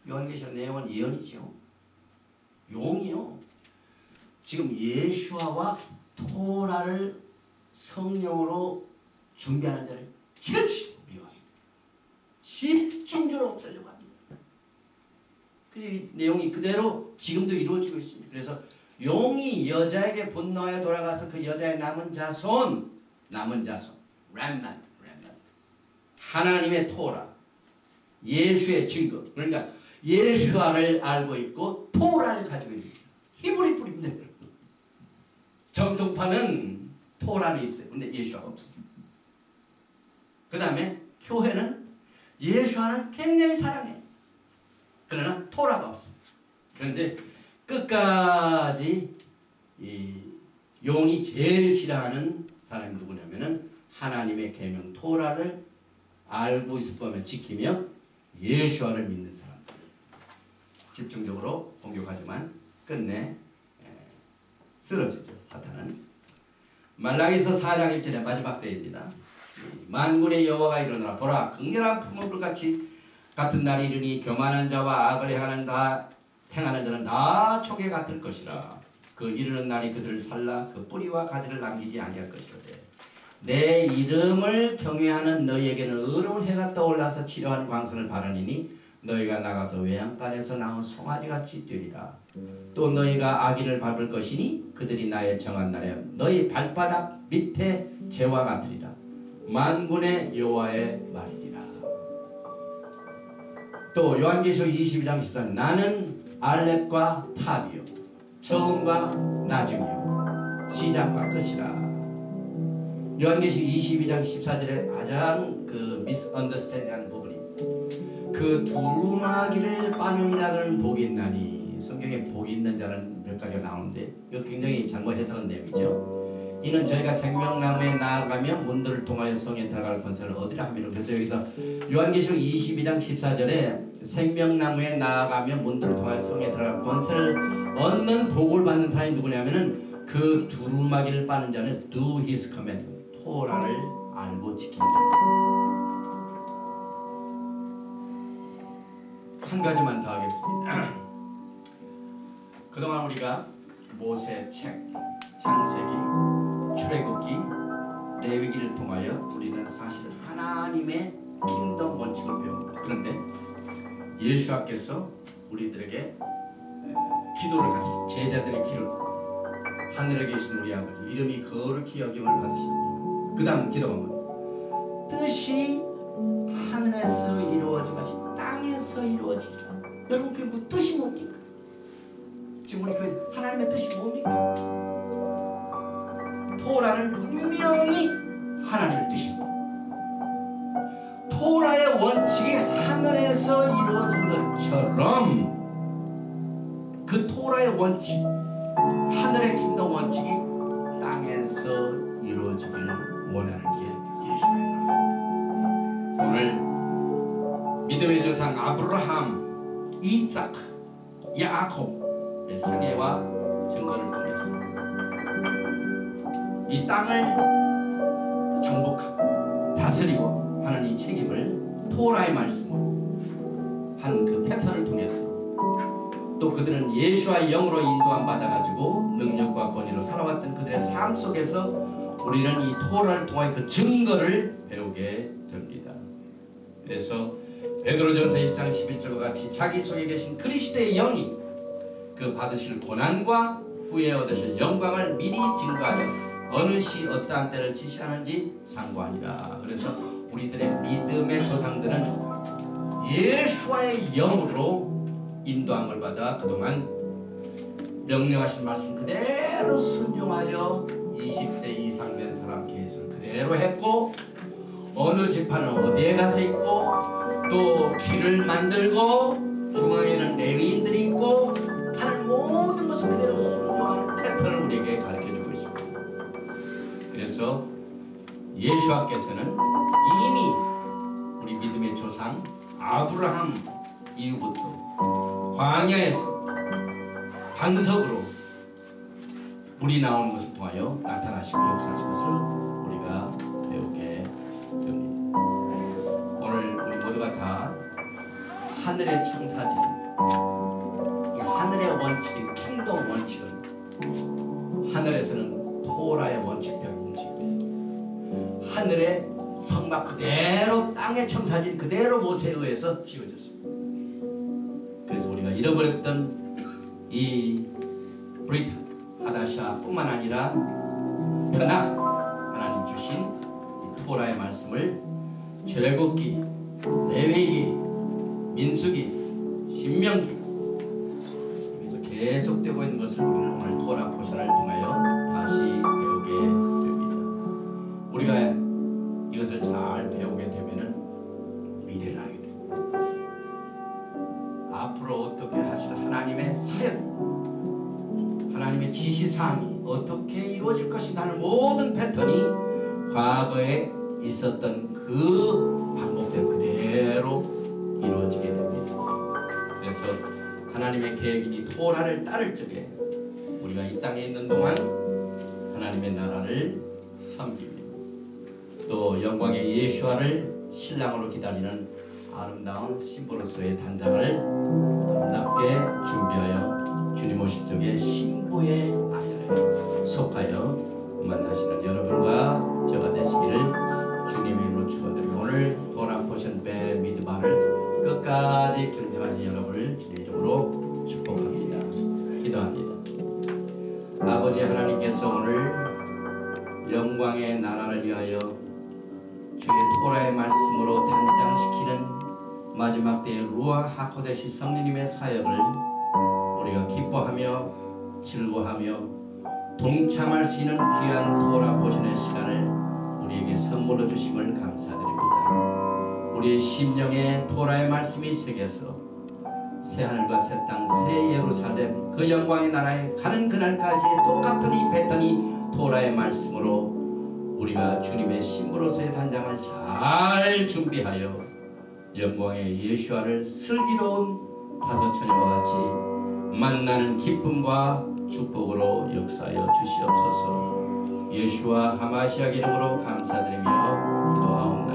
요한계시록 내용은 예언이죠. 용이요. 지금 예수와 토라를 성령으로 준비하는 자를 절치고 미워합니다. 집중적으로 없애려고 합니다. 그래서 이 내용이 그대로 지금도 이루어지고 있습니다. 그래서 용이 여자에게 분노하여 돌아가서 그 여자의 남은 자손, remnant, 하나님의 토라, 예수의 증거. 그러니까 예수와를 알고 있고 토라를 가지고 있는 거죠. 히브리 뿌리입니다. 정통파는 토라는 있어요. 근데 예수와가 없어요. 그 다음에 교회는 예수와는 굉장히 사랑해요. 그러나 토라가 없어요. 그런데 끝까지 이 용이 제일 싫어하는 사람이 누구냐면은 하나님의 계명 토라를 알고 있을 거면 지키며 예수와를 믿는 사람들. 집중적으로 공격하지만 끝내 쓰러지죠. 사탄은. 말라기서 4장 1절의 마지막 때입니다. 만군의 여호와가 이르노라 보라 극렬한 풍물불같이 같은 날이 이르니 교만한 자와 악을 행하는 자는 다 초계 같을 것이라. 그 이르는 날이 그들을 살라 그 뿌리와 가지를 남기지 아니할 것이로되 내 이름을 경외하는 너희에게는 의로운 해가 떠올라서 치료하는 광선을 바라니니 너희가 나가서 외양간에서 나온 송아지같이 뛰리라. 또 너희가 아기를 밟을 것이니 그들이 나의 정한 날에 너희 발바닥 밑에 재와 같으리라. 만군의 여호와의 말이니라. 또 요한계시록 22장 14절 나는 알렙과 탑이요 처음과 나중이요 시작과 끝이라. 요한계시록 22장 14절에 가장 그 미스언더스탠딩하는 부분입니다. 그 두루마기를 빠느니라는 복이 있나니. 성경에 복이 있는 자는 몇 가지가 나오는데 이거 굉장히 잘못 해석한 내용이죠. 이는 저희가 생명나무에 나아가며 문들을 통하여 성에 들어갈 권세를 얻으려 함이라. 그래서 여기서 요한계시록 22장 14절에 생명나무에 나아가며 문들을 통하여 성에 들어갈 권세를 얻는 복을 받는 사람이 누구냐면은 그 두루마기를 빠는 자는 do his command 토라를 알고 지키는 자. 한 가지만 더 하겠습니다. 그동안 우리가 모세 책, 창세기, 출애굽기, 레위기를 통하여 우리는 사실 하나님의 킹덤 원칙을 배웁니다. 그런데 예수께서 우리들에게 기도를 가르쳐 제자들의 기도를 하늘에 계신 우리 아버지 이름이 거룩히 여김을 받으시고 그 다음 기도가 뭡니까? 뜻이 하늘에서 이루어진 것이 땅에서 이루어지리라. 여러분 그게 뭐 뜻이 뭡니까? 지금 우리 그 하나님의 뜻이 뭡니까? 토라는 분명히 하나님의 뜻입니다. 토라의 원칙이 하늘에서 이루어진 것처럼 그 토라의 원칙, 하늘의 킹덤 원칙이 땅에서 이루어지기를 원하는 게 예수입니다. 오늘 믿음의 조상 아브라함, 이삭, 야곱 세계와 증거를 통해서 이 땅을 정복하고 다스리고 하는 이 책임을 토라의 말씀으로 한 그 패턴을 통해서 또 그들은 예수와의 영으로 인도함 받아가지고 능력과 권위로 살아왔던 그들의 삶 속에서 우리는 이 토라를 통해 그 증거를 배우게 됩니다. 그래서 베드로전서 1장 11절과 같이 자기 속에 계신 그리스도의 영이 그 받으실 고난과 후에 얻으실 영광을 미리 증거하여 어느 시 어떠한 때를 지시하는지 상고하니라. 그래서 우리들의 믿음의 조상들은 예수와의 영으로 인도함을 받아 그동안 명령하신 말씀 그대로 순종하여 20세 이상 된 사람 계수를 그대로 했고 어느 지파는 어디에 가서 있고 또 길을 만들고 중앙에는 레위인들이 있고 하는 모든 것을 그대로 순종하는 패턴을 우리에게 가르쳐주고 있습니다. 그래서 예수께서는 이미 우리 믿음의 조상 아브라함 이후부터 광야에서 반석으로 물이 나오는 것을 통하여 나타나시고 역사하신 것을 우리가 배우게 됩니다. 오늘 우리 모두가 다 하늘의 청사진, 이 하늘의 원칙인 킹덤 원칙은 하늘에서는 토라의 원칙대로 움직이고 있습니다. 하늘의 성막 그대로 땅의 청사진 그대로 모세에 의해서 지어졌습니다. 그래서 우리가 잃어버렸던 이 브릿 하다샤 뿐만 아니라 터낙 하나님 주신 이 토라의 말씀을 출애굽기, 레위기, 민수기, 신명기 여기서 계속되고 있는 것을 우리는 오늘 토라 포션을 통하여 다시 배우게 됩니다. 우리가 이것을 잘 배우게 되면은 미래를 알게 됩니다. 앞으로 어떻게 하실 하나님의 사역, 하나님의 지시사항이 어떻게 이루어질 것인가는 모든 패턴이 과거에 있었던 그 방법대로 그대로 이루어지게 됩니다. 그래서 하나님의 계획이니 토라를 따를 적에 우리가 이 땅에 있는 동안 하나님의 나라를 섬깁니다. 또 영광의 예수와를 신랑으로 기다리는 아름다운 신부로서의 단장을 아름답게 준비하여 주님 오실 적에 신부의 아들에 속하여 만나시는 여러분과 저가 되시기를 주님의 이름으로 축원드리고 오늘 토라 포션 배 미드바를 끝까지 경청하신 여러분을 주님 이름으로 축복합니다. 기도합니다. 아버지 하나님께서 오늘 영광의 나라를 위하여 주의 토라의 말씀으로 단장시키는 마지막 때의 루아 하코데시 성령님의 사역을 우리가 기뻐하며 즐거워하며 동참할 수 있는 귀한 토라 포션의 시간을 우리에게 선물로 주심을 감사드립니다. 우리의 심령에 토라의 말씀이 새겨서 새하늘과 새 땅, 새 예루살렘 그 영광의 나라에 가는 그날까지 똑같은 이 패턴이 토라의 말씀으로 우리가 주님의 신부로서의 단장을 잘 준비하여 영광의 예수와를 슬기로운 다섯 처녀와 같이 만나는 기쁨과 축복으로 역사하여 주시옵소서. 예수와 하마시아 이름으로 감사드리며 기도하옵나이다.